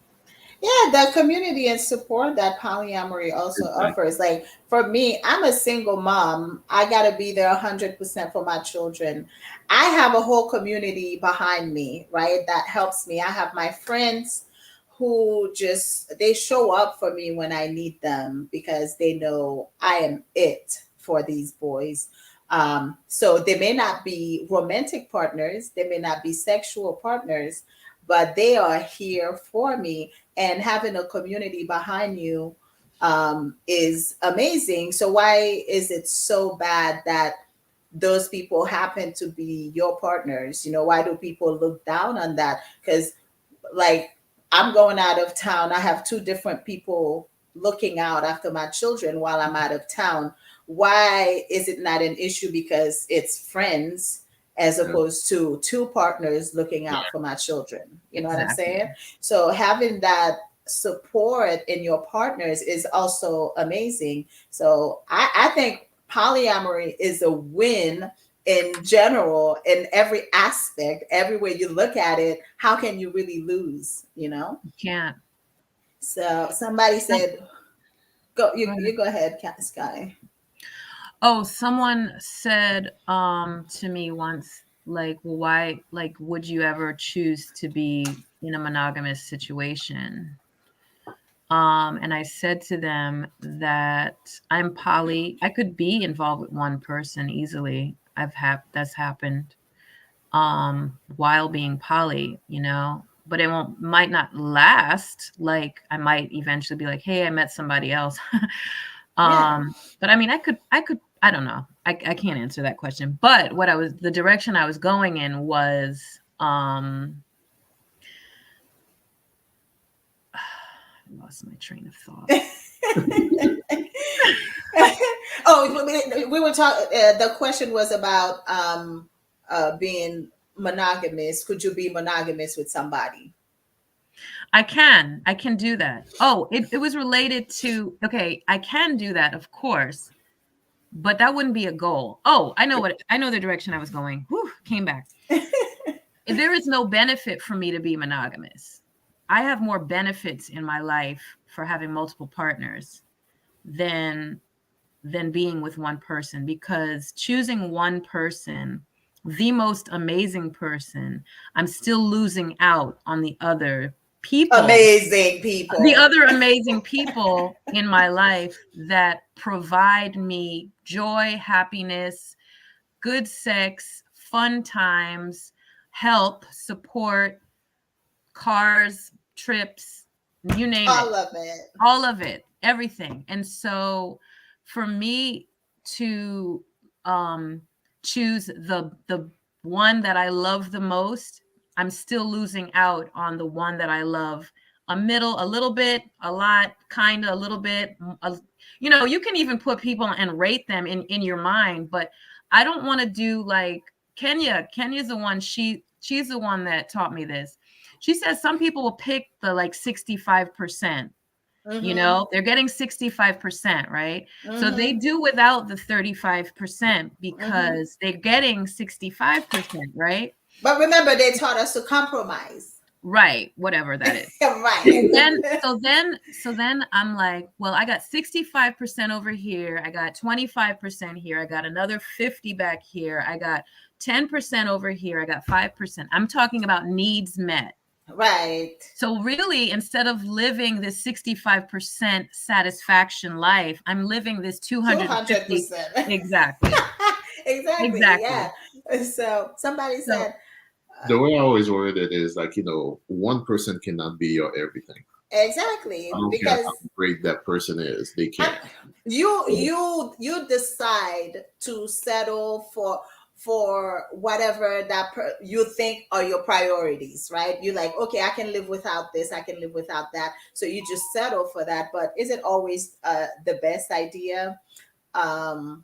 Yeah, the community and support that polyamory also Exactly. offers. Like for me, I'm a single mom. I got to be there 100% for my children. I have a whole community behind me, right? That helps me. I have my friends who just they show up for me when I need them because they know I am it for these boys. So they may not be romantic partners, they may not be sexual partners, but they are here for me, and having a community behind you is amazing. So why is it so bad that those people happen to be your partners? Why do people look down on that? Because like I'm going out of town, I have two different people looking out after my children while I'm out of town. Why is it not an issue because it's friends as Yeah. opposed to two partners looking out for my children? You know what I'm Exactly. saying? So having that support in your partners is also amazing. So I think polyamory is a win in general, in every aspect, everywhere you look at it. How can you really lose? You can't. So somebody said, go, Go ahead. you go ahead, Sky. Oh, someone said to me once, like, well, why, like, would you ever choose to be in a monogamous situation? And I said to them that I'm poly. I could be involved with one person easily. That's happened while being poly, but it might not last. Like I might eventually be like, hey, I met somebody else. Yeah. But I mean, I don't know. I can't answer that question. But the direction I was going in was, I lost my train of thought. Oh, we were talking. The question was about being monogamous. Could you be monogamous with somebody? I can do that. Oh, it was related to, okay, I can do that, of course, but that wouldn't be a goal. Oh, I know the direction I was going. Whew, came back. There is no benefit for me to be monogamous. I have more benefits in my life for having multiple partners than being with one person, because choosing one person, the most amazing person, I'm still losing out on the other people. Amazing people. The other amazing people in my life that provide me joy, happiness, good sex, fun times, help, support, cars, trips, you name it. All of it, everything. And so for me to choose the one that I love the most, I'm still losing out on the one that I love a little bit, a lot, kind of, a little bit. You can even put people and rate them in your mind, but I don't want to do like Kenya's the one, she's the one that taught me this. She says some people will pick the like 65%. They're getting 65%, right? So they do without the 35% because they're getting 65%, right? But remember, they taught us to compromise. Right, whatever that is. Right. So then I'm like, well, I got 65% over here. I got 25% here. I got another 50 back here. I got 10% over here. I got 5%. I'm talking about needs met. Right. So really, instead of living this 65% satisfaction life, I'm living this 250%. Exactly. Exactly. Yeah. So somebody said, the way I always word it is like, one person cannot be your everything. Exactly. I don't care how great that person is. They can't. You decide to settle for for whatever you think are your priorities, right? You're like, okay, I can live without this, I can live without that. So you just settle for that. But is it always the best idea? Um,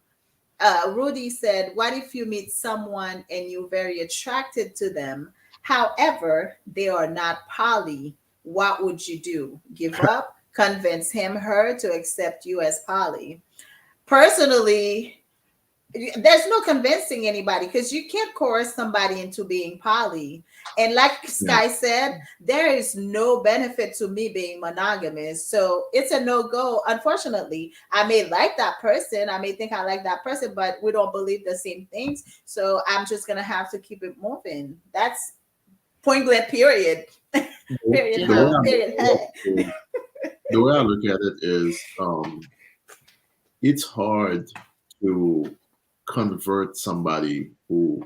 Rudy said, what if you meet someone and you're very attracted to them? However, they are not poly. What would you do? Give up? Convince him, her to accept you as poly? Personally, there's no convincing anybody because you can't coerce somebody into being poly. And like Yeah. Sky said, there is no benefit to me being monogamous. So it's a no-go. Unfortunately, I may like that person. I may think I like that person, but we don't believe the same things. So I'm just gonna have to keep it moving. That's point blank, period. Period. The way Huh? Period. Hey. the way I look at it is, it's hard to convert somebody who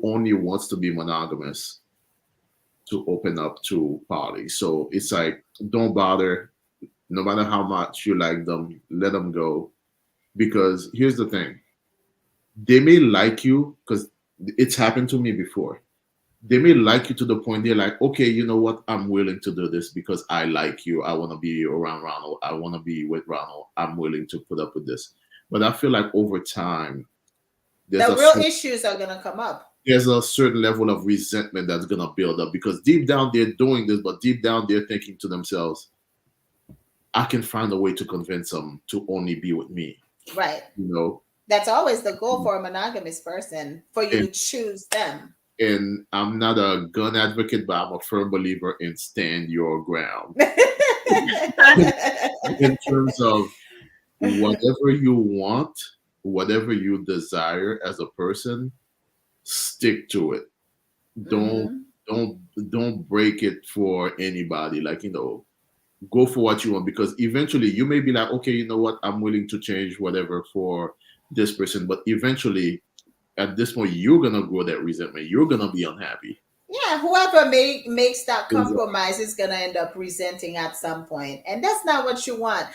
only wants to be monogamous to open up to poly. So it's like, don't bother. No matter how much you like them, let them go. Because here's the thing: they may like you, because it's happened to me before. They may like you to the point they're like, okay, you know what? I'm willing to do this because I like you. I want to be around Ronald. I want to be with Ronald. I'm willing to put up with this. But I feel like over time, there's The real issues are gonna come up. there's a certain level of resentment that's gonna build up, because deep down they're doing this, but deep down they're thinking to themselves, I can find a way to convince them to only be with me. Right. You know, That's always the goal for a monogamous person, for you to choose them. And I'm not a gun advocate, but I'm a firm believer in stand your ground. In terms of whatever you want, whatever you desire as a person, stick to it. Don't don't break it for anybody. Like, go for what you want, because eventually you may be like, okay, you know what, I'm willing to change whatever for this person, but eventually at this point you're gonna grow that resentment. You're gonna be unhappy. Yeah, whoever makes that compromise is gonna end up resenting at some point, and that's not what you want.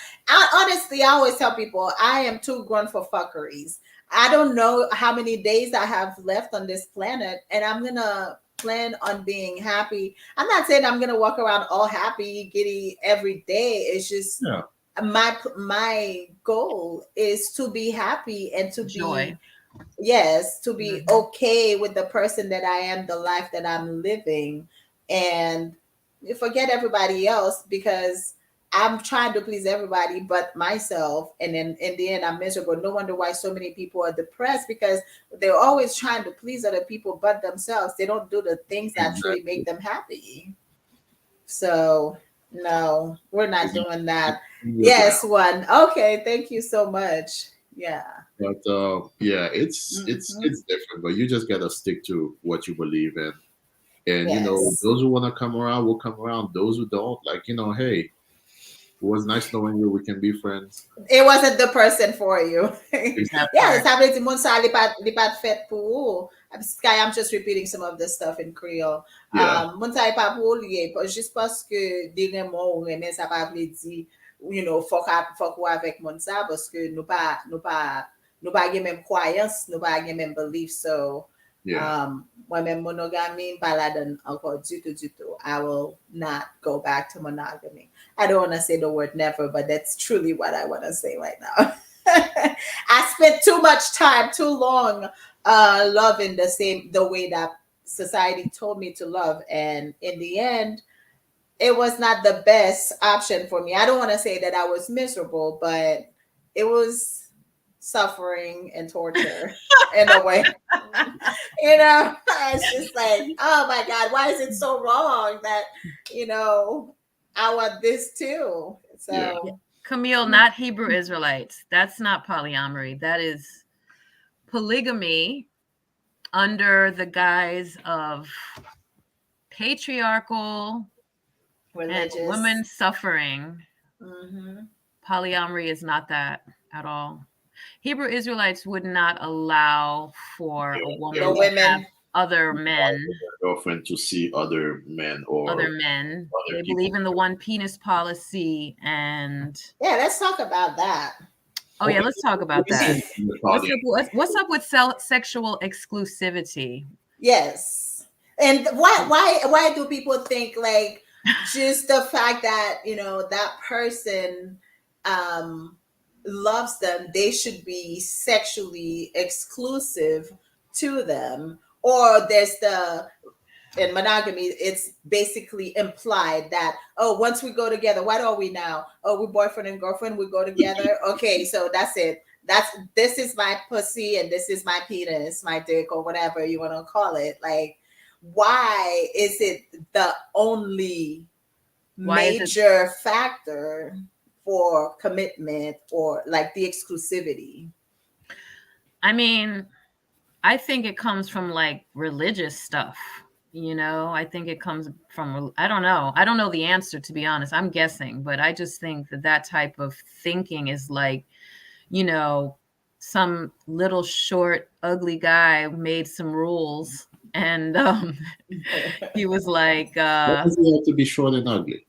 Honestly, I always tell people I am too grown for fuckeries. I don't know how many days I have left on this planet, and I'm gonna plan on being happy. I'm not saying I'm gonna walk around all happy, giddy every day. It's just my goal is to be happy and to Joy. to be okay with the person that I am, the life that I'm living, and forget everybody else, because I'm trying to please everybody but myself, and then in the end I'm miserable. No wonder why so many people are depressed, because they're always trying to please other people but themselves. They don't do the things that truly make them happy. So no, we're not doing that. Yes, one. Okay, thank you so much. Yeah. But it's different, but you just gotta stick to what you believe in. And Yes. those who wanna come around will come around. Those who don't, like, hey, it was nice knowing you. We can be friends. It wasn't the person for you. That Yeah, part. it's happening to Monsa lipat fet pou. Sky, I'm just repeating some of the stuff in Creole. Yeah. Monsa lipat pou liye, just parce que di gen moun ou remen sa pa vle di, fok ou avek Monsa, parce que nou pa gen men kwayans, nou pa gen men belief. So, mwen men monogamy, baladan encore du tout. I will not go back to monogamy. I don't want to say the word never, but that's truly what I want to say right now. I spent too much time, too long, loving the way that society told me to love, and in the end, it was not the best option for me. I don't want to say that I was miserable, but it was suffering and torture in a way. It's just like, oh my God, why is it so wrong that I want this too? So Camille, not Hebrew Israelites. That's not polyamory. That is polygamy under the guise of patriarchal religious and women suffering. Mm-hmm. Polyamory is not that at all. Hebrew Israelites would not allow for a woman to have other men, girlfriend, to see other men or other men. Other they people. believe in the one penis policy, and let's talk about that. Oh yeah, let's talk about that. What's Claudia. up? What's up with sexual exclusivity? Yes. And why do people think like just the fact that, that person um loves them, they should be sexually exclusive to them? Or there's the in monogamy, it's basically implied that, oh, once we go together, what are we now? Oh, we're boyfriend and girlfriend, we go together. Okay, so that's it. This is my pussy and this is my penis, my dick, or whatever you want to call it. Like, why is it the only major factor for commitment or like the exclusivity? I mean, I think it comes from like religious stuff. I think it comes from, I don't know. I don't know the answer, to be honest. I'm guessing, but I just think that type of thinking is like, some little short, ugly guy made some rules. And he was like, Why does it have to be short and ugly?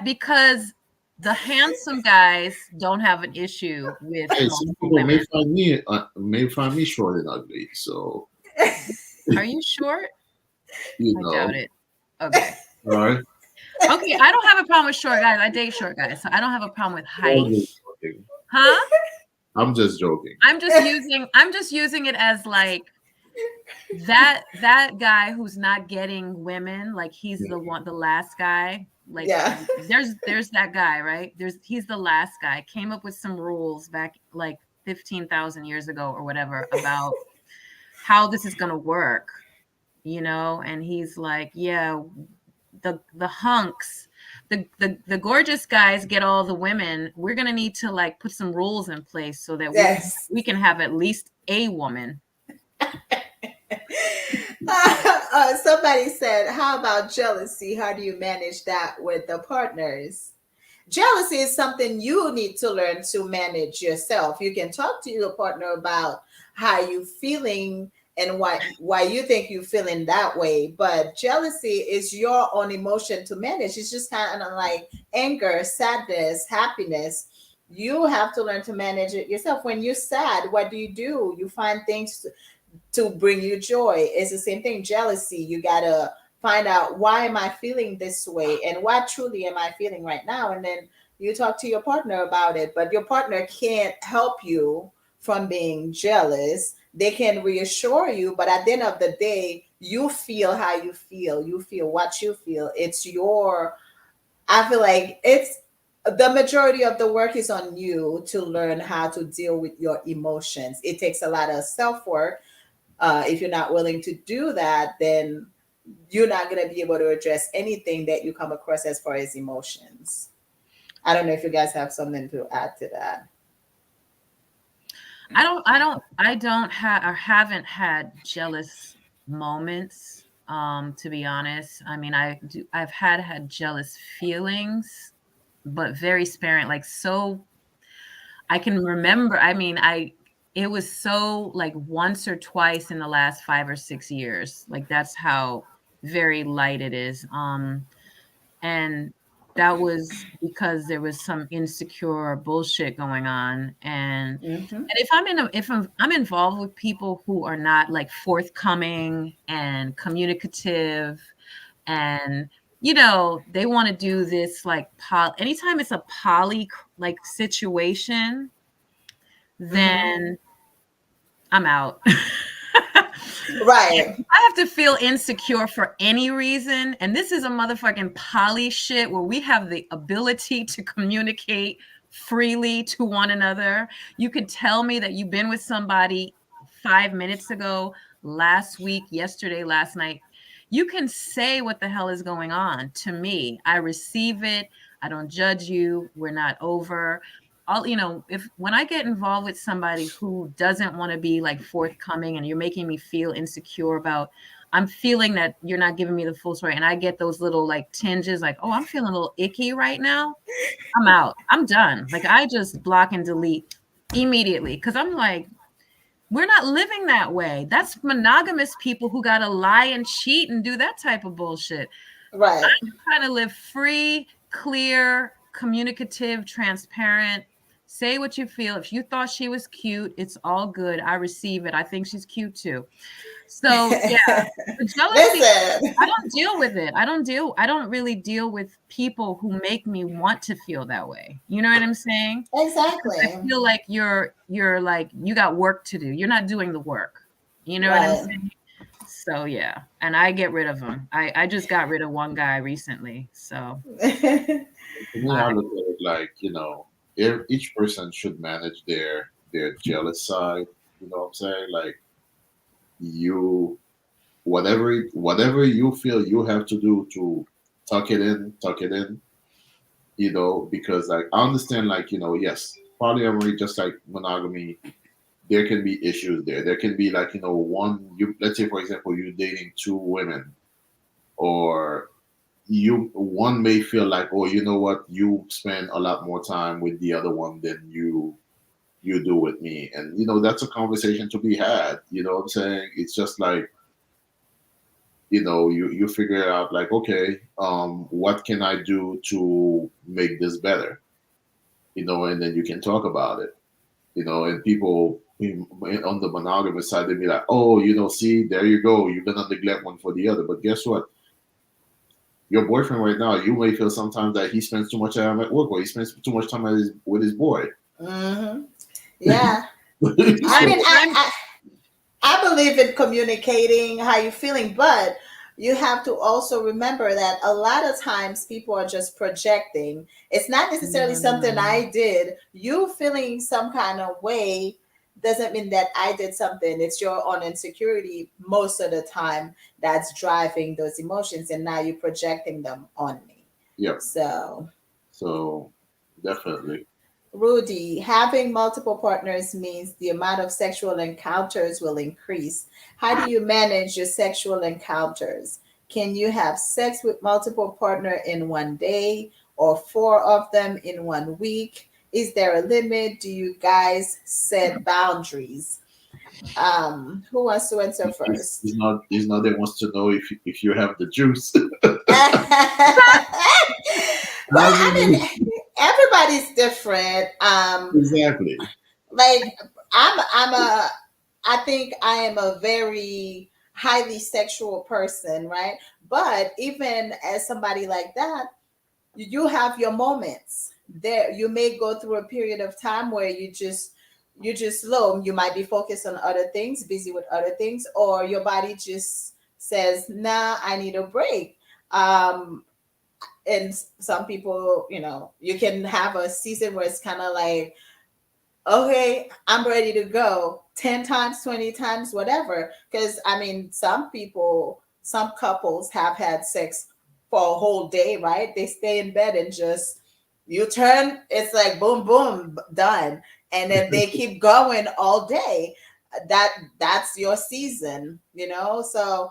because the handsome guys don't have an issue with Hey, some multiple people women. may find me short and ugly. So Are you short? you I know, doubt it. Okay. all right. Okay, I don't have a problem with short guys. I date short guys, so I don't have a problem with height. Huh? I'm just joking. I'm just using it as like that guy who's not getting women, like he's the last guy. Like Yeah. there's that guy, right? He's the last guy. Came up with some rules back like 15,000 years ago or whatever about how this is gonna work, and he's like, yeah, the hunks, the gorgeous guys get all the women. We're gonna need to like put some rules in place so that Yes. we can have at least a woman. Somebody said, how about jealousy? How do you manage that with the partners? Jealousy is something you need to learn to manage yourself. You can talk to your partner about how you feeling and why you think you're feeling that way, but jealousy is your own emotion to manage. It's just kind of like anger, sadness, happiness. You have to learn to manage it yourself. When you're sad, what do? You find things to bring you joy. It's the same thing. Jealousy, you gotta find out, why am I feeling this way and what truly am I feeling right now, and then you talk to your partner about it. But your partner can't help you from being jealous. They can reassure you, but at the end of the day, you feel how you feel. You feel what you feel. I feel like it's the majority of the work is on you to learn how to deal with your emotions. It takes a lot of self-work. If you're not willing to do that, then you're not going to be able to address anything that you come across as far as emotions. I don't know if you guys have something to add to that. I don't have or haven't had jealous moments. To be honest, I mean, I've had jealous feelings, but very sparing. Like, so I can remember. I mean, it was so like once or twice in the last 5 or 6 years. Like, that's how very light it is. And that was because there was some insecure bullshit going on. And if I'm involved with people who are not like forthcoming and communicative, and they want to do this like anytime it's a poly like situation, then I'm out. Right. I have to feel insecure for any reason. And this is a motherfucking poly shit where we have the ability to communicate freely to one another. You could tell me that you've been with somebody 5 minutes ago, last week, yesterday, last night. You can say what the hell is going on to me. I receive it. I don't judge you. We're not over. When I get involved with somebody who doesn't want to be like forthcoming and you're making me feel insecure about, I'm feeling that you're not giving me the full story, and I get those little like tinges like, oh, I'm feeling a little icky right now, I'm out. I'm done. Like, I just block and delete immediately, because I'm like, we're not living that way. That's monogamous people who got to lie and cheat and do that type of bullshit. Right. I'm trying to live free, clear, communicative, transparent, Say what you feel. If you thought she was cute, it's all good. I receive it. I think she's cute too. So yeah, the jealousy, Listen. I don't deal with it. I don't really deal with people who make me want to feel that way. You know what I'm saying? Because I Exactly. feel like you're like you got work to do. You're not doing the work. You know what I'm Right. saying? So yeah, and I get rid of them. I just got rid of one guy recently. So To me, I I, look at it like, each person should manage their jealous side. You know what I'm saying? Like, you, whatever you feel you have to do to tuck it in. Because like I understand, like, yes, polyamory, just like monogamy, there can be issues there. There can be like, let's say for example, you're dating two women, or one may feel like, oh, you know what, you spend a lot more time with the other one than you do with me. And that's a conversation to be had. You know what I'm saying? It's just like, you figure out like, okay, what can I do to make this better? And then you can talk about it. And people on the monogamous side, they'd be like, oh, see, there you go, you're gonna neglect one for the other. But guess what? Your boyfriend right now, you may feel sometimes that he spends too much time at work, or he spends too much time with his boy. Hmm. Yeah. I So, mean, I believe in communicating how you're feeling, but you have to also remember that a lot of times people are just projecting. It's not necessarily something no. I did. You feeling some kind of way doesn't mean that I did something. It's your own insecurity most of the time that's driving those emotions, and now you're projecting them on me. yeah. So, So definitely. Rudy, having multiple partners means the amount of sexual encounters will increase. How do you manage your sexual encounters? Can you have sex with multiple partner in one day or four of them in one week? Is there a limit? Do you guys set boundaries? Who wants to answer first? He's not there wants to know if you have the juice. Well, I I mean, mean, everybody's different. exactly. Like I'm a I think I am a very highly sexual person, right? But even as somebody like that, you have your moments. There you may go through a period of time where you just low. You might be focused on other things, busy with other things, or your body just says, nah, I need a break. Um, and some people, you can have a season where it's kind of like, okay, I'm ready to go 10 times, 20 times, whatever. Because, I mean, some couples have had sex for a whole day, right? They stay in bed and just, you turn, it's like boom, boom, done. And then they keep going all day. That's your season. So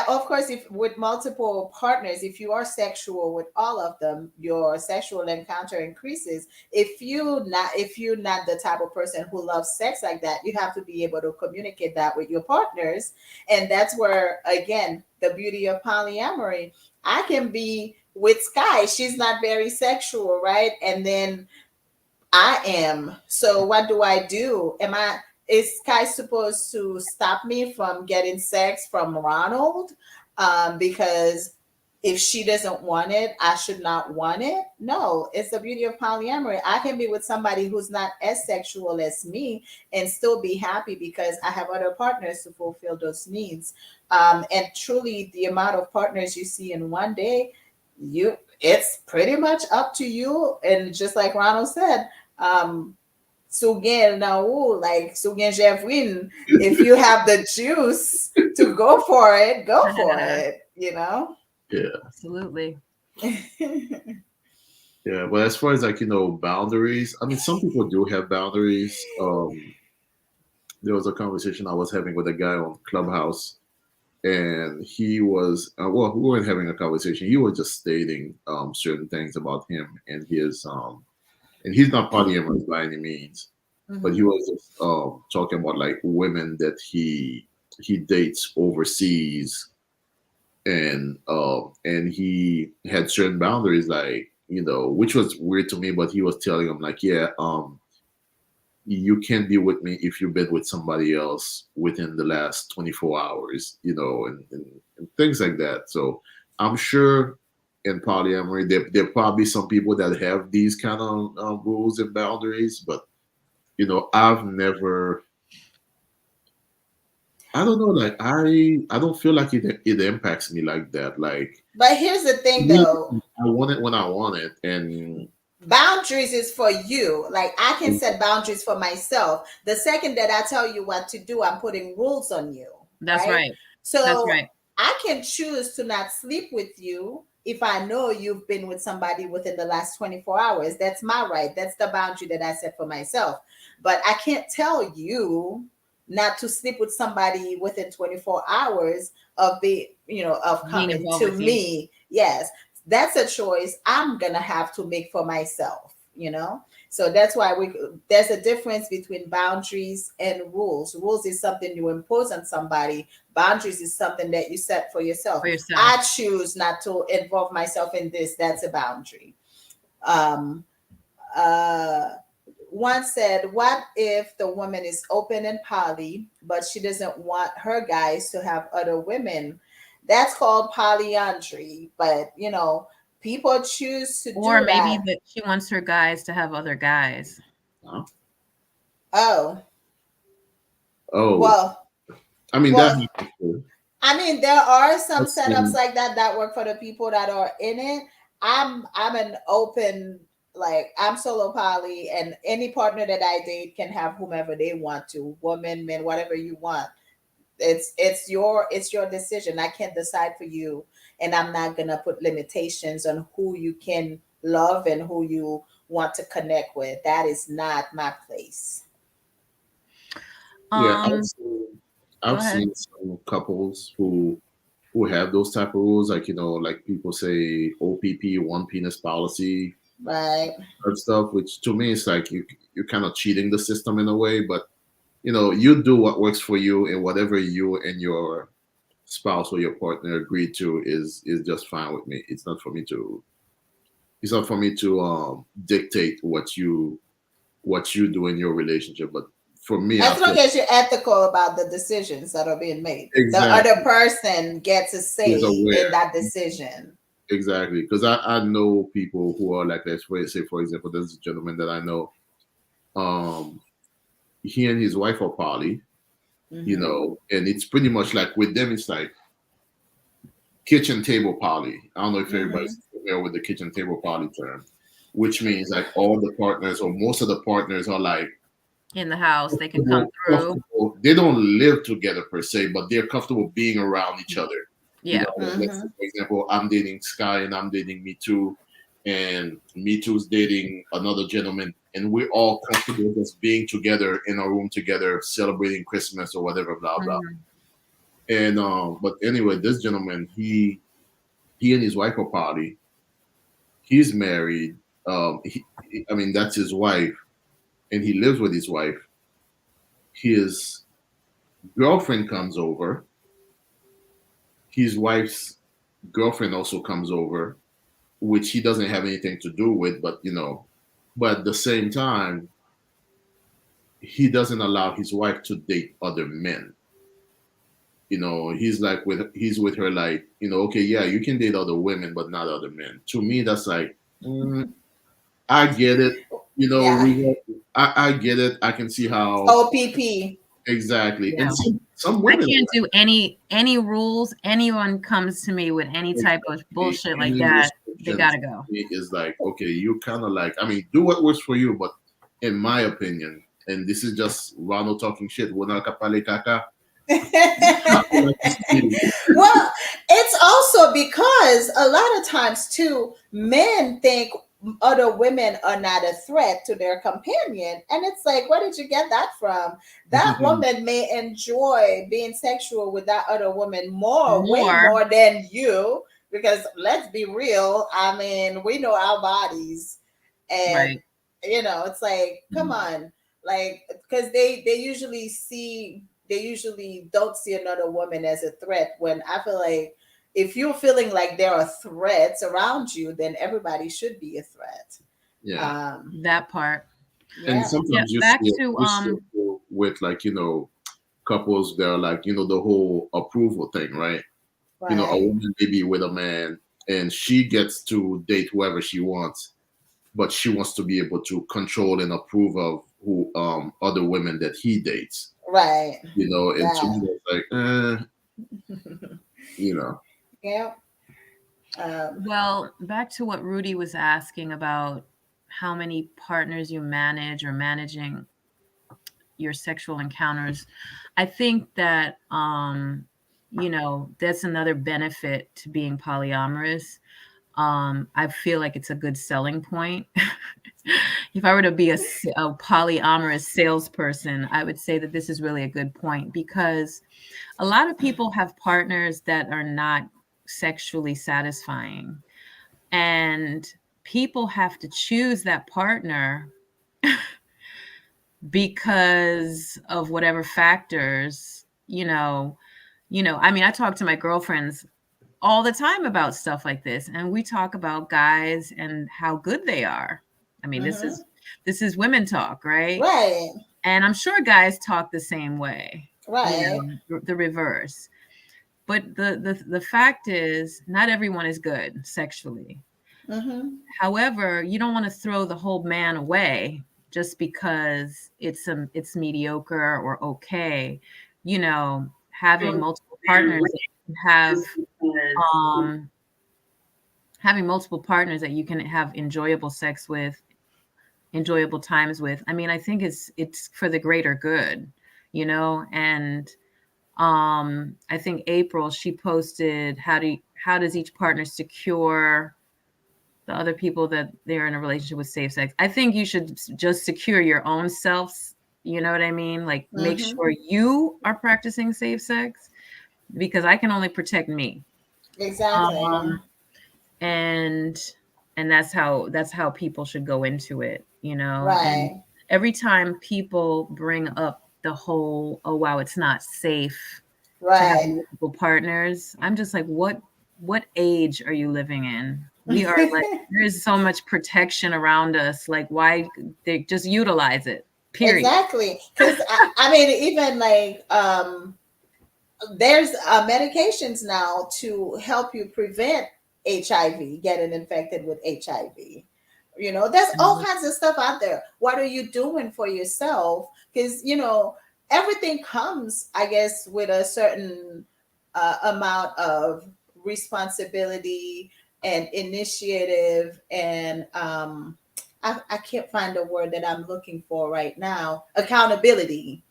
of course, if with multiple partners, if you are sexual with all of them, your sexual encounter increases. If you're not the type of person who loves sex like that, you have to be able to communicate that with your partners. And that's where, again, the beauty of polyamory. I can be with Sky, she's not very sexual, right? And then I am. So what do I do? Is Sky supposed to stop me from getting sex from Ronald? Because if she doesn't want it, I should not want it. No, it's the beauty of polyamory. I can be with somebody who's not as sexual as me and still be happy because I have other partners to fulfill those needs. And truly, the amount of partners you see in one day, it's pretty much up to you. And just like Ronald said, Sugen now, like Sugen Jeffrey, if you have the juice to go for it, go for it. Yeah. Absolutely. Yeah. But as far as like, boundaries, I mean, some people do have boundaries. There was a conversation I was having with a guy on Clubhouse, and he was well, we weren't having a conversation. He was just stating certain things about him and his and he's not polyamorous by any means, but he Mhm. was just talking about like women that he dates overseas, and he had certain boundaries, like which was weird to me, but he was telling him like, yeah, you can't be with me if you've been with somebody else within the last 24 hours, and things like that. So I'm sure in polyamory, there are probably some people that have these kind of rules and boundaries, but I've never. I don't know. Like I don't feel like it impacts me like that. Like But here's the thing, me, though. I want it when I want it, and Boundaries is for you. Like, I can set boundaries for myself. The second that I tell you what to do, I'm putting rules on you. That's Right. right. That's So right. I can choose to not sleep with you if I know you've been with somebody within the last 24 hours. That's my right. That's the boundary that I set for myself. But I can't tell you not to sleep with somebody within 24 hours of of Being coming involved to with you. me. Yes, that's a choice I'm gonna have to make for myself. So that's why there's a difference between boundaries and rules. Rules is something you impose on somebody. Boundaries is something that you set for yourself. For yourself. I choose not to involve myself in this. That's a boundary. Um, One said, what if the woman is open and poly, but she doesn't want her guys to have other women? That's called polyandry. But, people choose to Or do maybe that. that she wants her guys to have other guys. Oh, oh, well, I mean that well, happens too. I mean, there are some I've setups seen, like that work for the people that are in it. I'm an open, like, I'm solo poly, and any partner that I date can have whomever they want to, woman, men, whatever you want. It's your decision. I can't decide for you, and I'm not gonna put limitations on who you can love and who you want to connect with. That is not my place. yeah, Um, Go I've ahead. seen some couples who have those type of rules, like like people say OPP, one penis policy, Right. and stuff. Which to me is like you're kind of cheating the system in a way, but you do what works for you, and whatever you and your spouse or your partner agreed to is just fine with me. It's not for me to dictate what you do in your relationship. But for me, I As long feel as you're ethical about the decisions that are being made, the other exactly person gets a is say in aware. that decision. Exactly, because I know people who are like, let's say for example, there's a gentleman that I know. Um, he and his wife are poly, Hmm. and it's pretty much like with them, it's like kitchen table poly. I don't know if everybody's Hmm. familiar with the kitchen table poly term, which means like all the partners or most of the partners are like In the house, they can come comfortable, through. comfortable. They don't live together per se, but they're comfortable being around each other. Yeah. Like, let's say, Hmm. for example, I'm dating Sky and I'm dating Mitou, and Mitou's dating another gentleman, and we're all comfortable just being together in a room together, celebrating Christmas or whatever, blah blah. Mhm. And but anyway, this gentleman, he and his wife are party. He's married. I mean, that's his wife, and he lives with his wife. His girlfriend comes over. His wife's girlfriend also comes over, which he doesn't have anything to do with, but at the same time, he doesn't allow his wife to date other men. He's with her like, okay, yeah, you can date other women, but not other men. To me, that's like, I get it. Yeah. I get it. I can see how OPP. exactly, and Yeah. some I women can't do any rules. Anyone comes to me with any type of bullshit like any that, they restrictions gotta go. is like, okay, you kind of like, I mean, do what works for you, but in my opinion, and this is just Ronald talking shit. Wala ka pale kaka. I feel like it's cheating. Well, it's also because a lot of times too, men think other women are not a threat to their companion, and it's like, where did you get that from? That woman may enjoy being sexual with that other woman more, way More. more than you, because let's be real, I mean, we know our bodies, and Right. it's like, come on, like, because they usually don't see another woman as a threat, when I feel like if you're feeling like there are threats around you, then everybody should be a threat. Yeah. That part. And Yeah. Yeah. sometimes Back to you see it with like, couples that are like, the whole approval thing, right? A Right. woman may be with a man and she gets to date whoever she wants, but she wants to be able to control and approve of who other women that he dates. Right. And to me That. it's like, you know. Yeah. Um, Well, back to what Rudy was asking about how many partners you manage or managing your sexual encounters. I think that that's another benefit to being polyamorous. I feel like it's a good selling point. If I were to be a polyamorous salesperson, I would say that this is really a good point, because a lot of people have partners that are not sexually satisfying, and people have to choose that partner because of whatever factors, I mean, I talk to my girlfriends all the time about stuff like this, and we talk about guys and how good they are. I mean, this mhm. is women talk, right? Right. And I'm sure guys talk the same way, Right. the reverse. But the fact is, not everyone is good sexually. Mm-hmm. However, you don't want to throw the whole man away just because it's mediocre or okay. Having multiple partners that you can um having multiple partners that you can have enjoyable sex with, enjoyable times with. I mean, I think it's for the greater good, and I think April, she posted, how does each partner secure the other people that they're in a relationship with safe sex. I think you should just secure your own selves. You know what I mean? Like, make Mm-hmm. sure you are practicing safe sex, because I can only protect me. Exactly. Um, and that's how people should go into it, and Right. every time people bring up the whole, oh wow, it's not safe to have Right. multiple partners, I'm just like, what age are you living in? We are like, there's so much protection around us, like, why they just utilize it, period. Exactly. Because I mean, even like there's medications now to help you prevent HIV, getting infected with HIV. There's all Mhm. kinds of stuff out there. What are you doing for yourself? Because, everything comes, I guess, with a certain amount of responsibility and initiative. And I can't find the word that I'm looking for right now, accountability.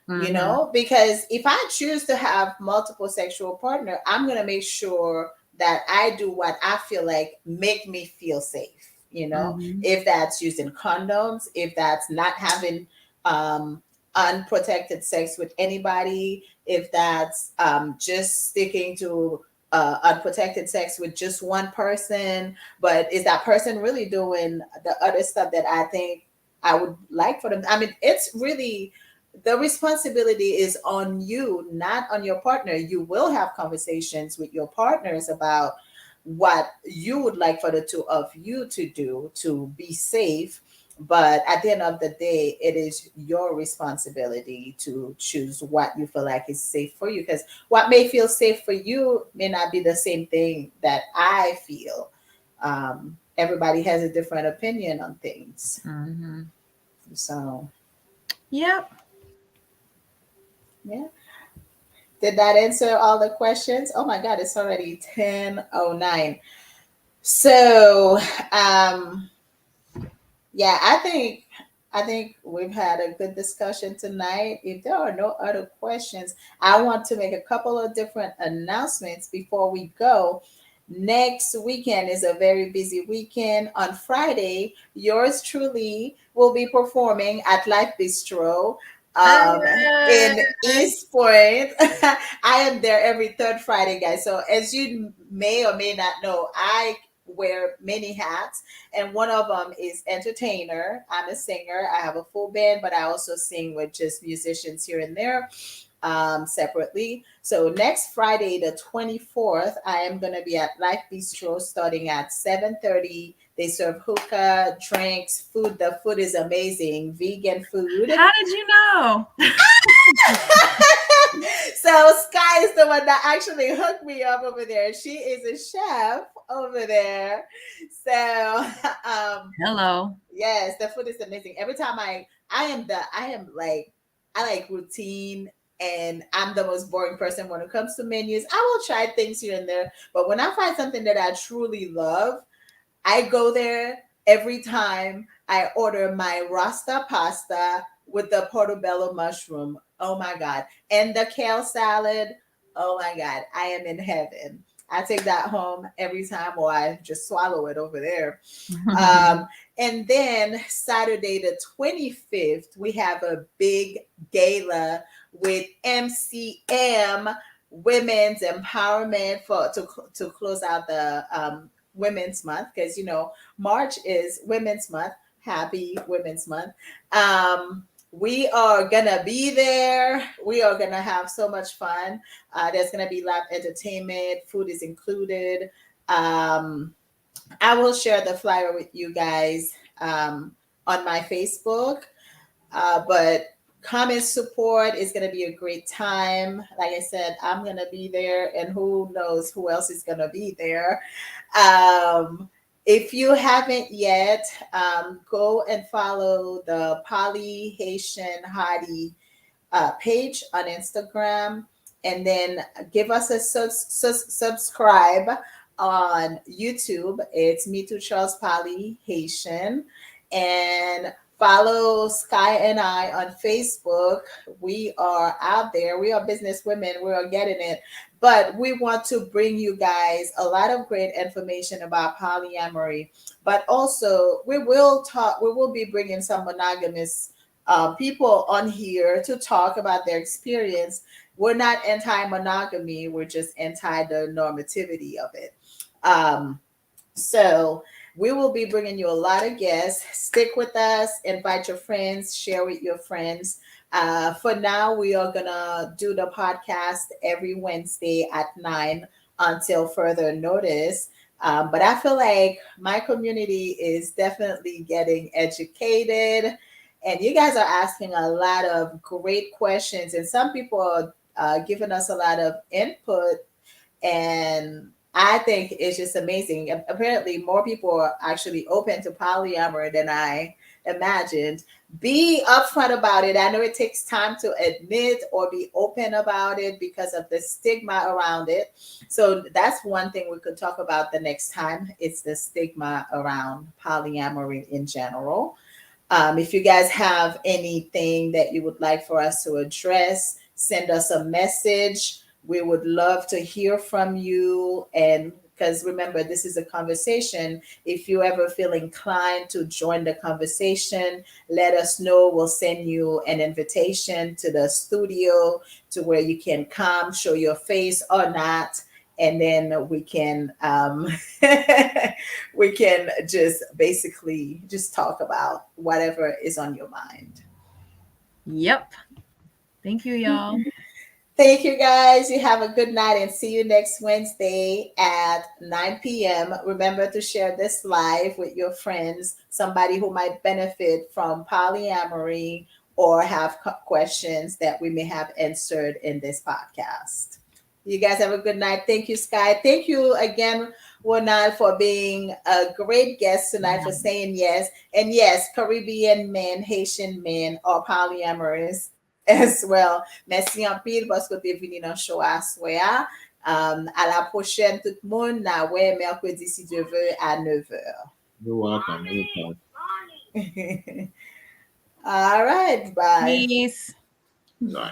Mhm. Because if I choose to have multiple sexual partner, I'm going to make sure that I do what I feel like make me feel safe. Mhm. If that's using condoms, if that's not having um, unprotected sex with anybody, if that's just sticking to unprotected sex with just one person, but is that person really doing the other stuff that I think I would like for them? I mean, it's really, the responsibility is on you, not on your partner. You will have conversations with your partners about what you would like for the two of you to do to be safe. But at the end of the day, it is your responsibility to choose what you feel like is safe for you. Because what may feel safe for you may not be the same thing that I feel. Everybody has a different opinion on things. Mhm. So, Yep. yeah. Did that answer all the questions? Oh my God, it's already 10:09. So, yeah, I think we've had a good discussion tonight. If there are no other questions, I want to make a couple of different announcements before we go. Next weekend is a very busy weekend. On Friday, yours truly will be performing at Life Bistro um, in East Point. I am there every third Friday, guys. So, as you may or may not know, I wear many hats, and one of them is entertainer. I'm a singer. I have a full band, but I also sing with just musicians here and there. separately. So next Friday, the 24th, I am going to be at Life Bistro starting at 7:30. They serve hookah, drinks, food. The food is amazing, vegan food. How did you know? So Sky is the one that actually hooked me up over there. She is a chef over there. So Hello. yes, the food is amazing. Every time I am like I like routine, and I'm the most boring person when it comes to menus. I will try things here and there, but when I find something that I truly love, I go there every time. I order my rasta pasta with the portobello mushroom. Oh my God. And the kale salad. Oh my God. I am in heaven. I take that home every time, or I just swallow it over there. Um, and then Saturday, the 25th, we have a big gala with MCM Women's Empowerment to close out the Women's Month, because March is Women's Month. Happy Women's Month. We are gonna be there. We are gonna have so much fun. There's gonna be live entertainment. Food is included. Um, I will share the flyer with you guys on my Facebook. But comment support is going to be a great time. Like I said, I'm going to be there, and who knows who else is going to be there. Um, if you haven't yet, go and follow the Poly Haitian Hottie page on Instagram, and then give us a subscribe on YouTube. It's Mitou Charles Poly Haitian, and follow Sky and I on Facebook. We are out there. We are business women. We are getting it. But we want to bring you guys a lot of great information about polyamory. But also, we will talk. We will be bringing some monogamous people on here to talk about their experience. We're not anti-monogamy. We're just anti the normativity of it. Um, so we will be bringing you a lot of guests. Stick with us, invite your friends, share with your friends. For now, we are going to do the podcast every Wednesday at 9 until further notice. But I feel like my community is definitely getting educated, and you guys are asking a lot of great questions, and some people are giving us a lot of input, and I think it's just amazing. Apparently, more people are actually open to polyamory than I imagined. Be upfront about it. I know it takes time to admit or be open about it because of the stigma around it. So that's one thing we could talk about the next time. It's the stigma around polyamory in general. If you guys have anything that you would like for us to address, send us a message. We would love to hear from you. And because remember, this is a conversation. If you ever feel inclined to join the conversation, let us know. We'll send you an invitation to the studio to where you can come, show your face or not. And then we can we can just basically just talk about whatever is on your mind. Yep. Thank you, y'all. Thank you guys. You have a good night, and see you next Wednesday at 9 p.m. Remember to share this live with your friends, somebody who might benefit from polyamory or have questions that we may have answered in this podcast. You guys have a good night. Thank you, Sky. Thank you again, Ronald, for being a great guest tonight, for saying yes. And yes, Caribbean men, Haitian men are polyamorous as well. Merci en pile parce que tu es venu dans le show à soir. À la prochaine, tout le monde. Na ouais, mercredi, si Dieu veut, à 9h. You're welcome. Anytime. All right. Bye. Peace. Bye.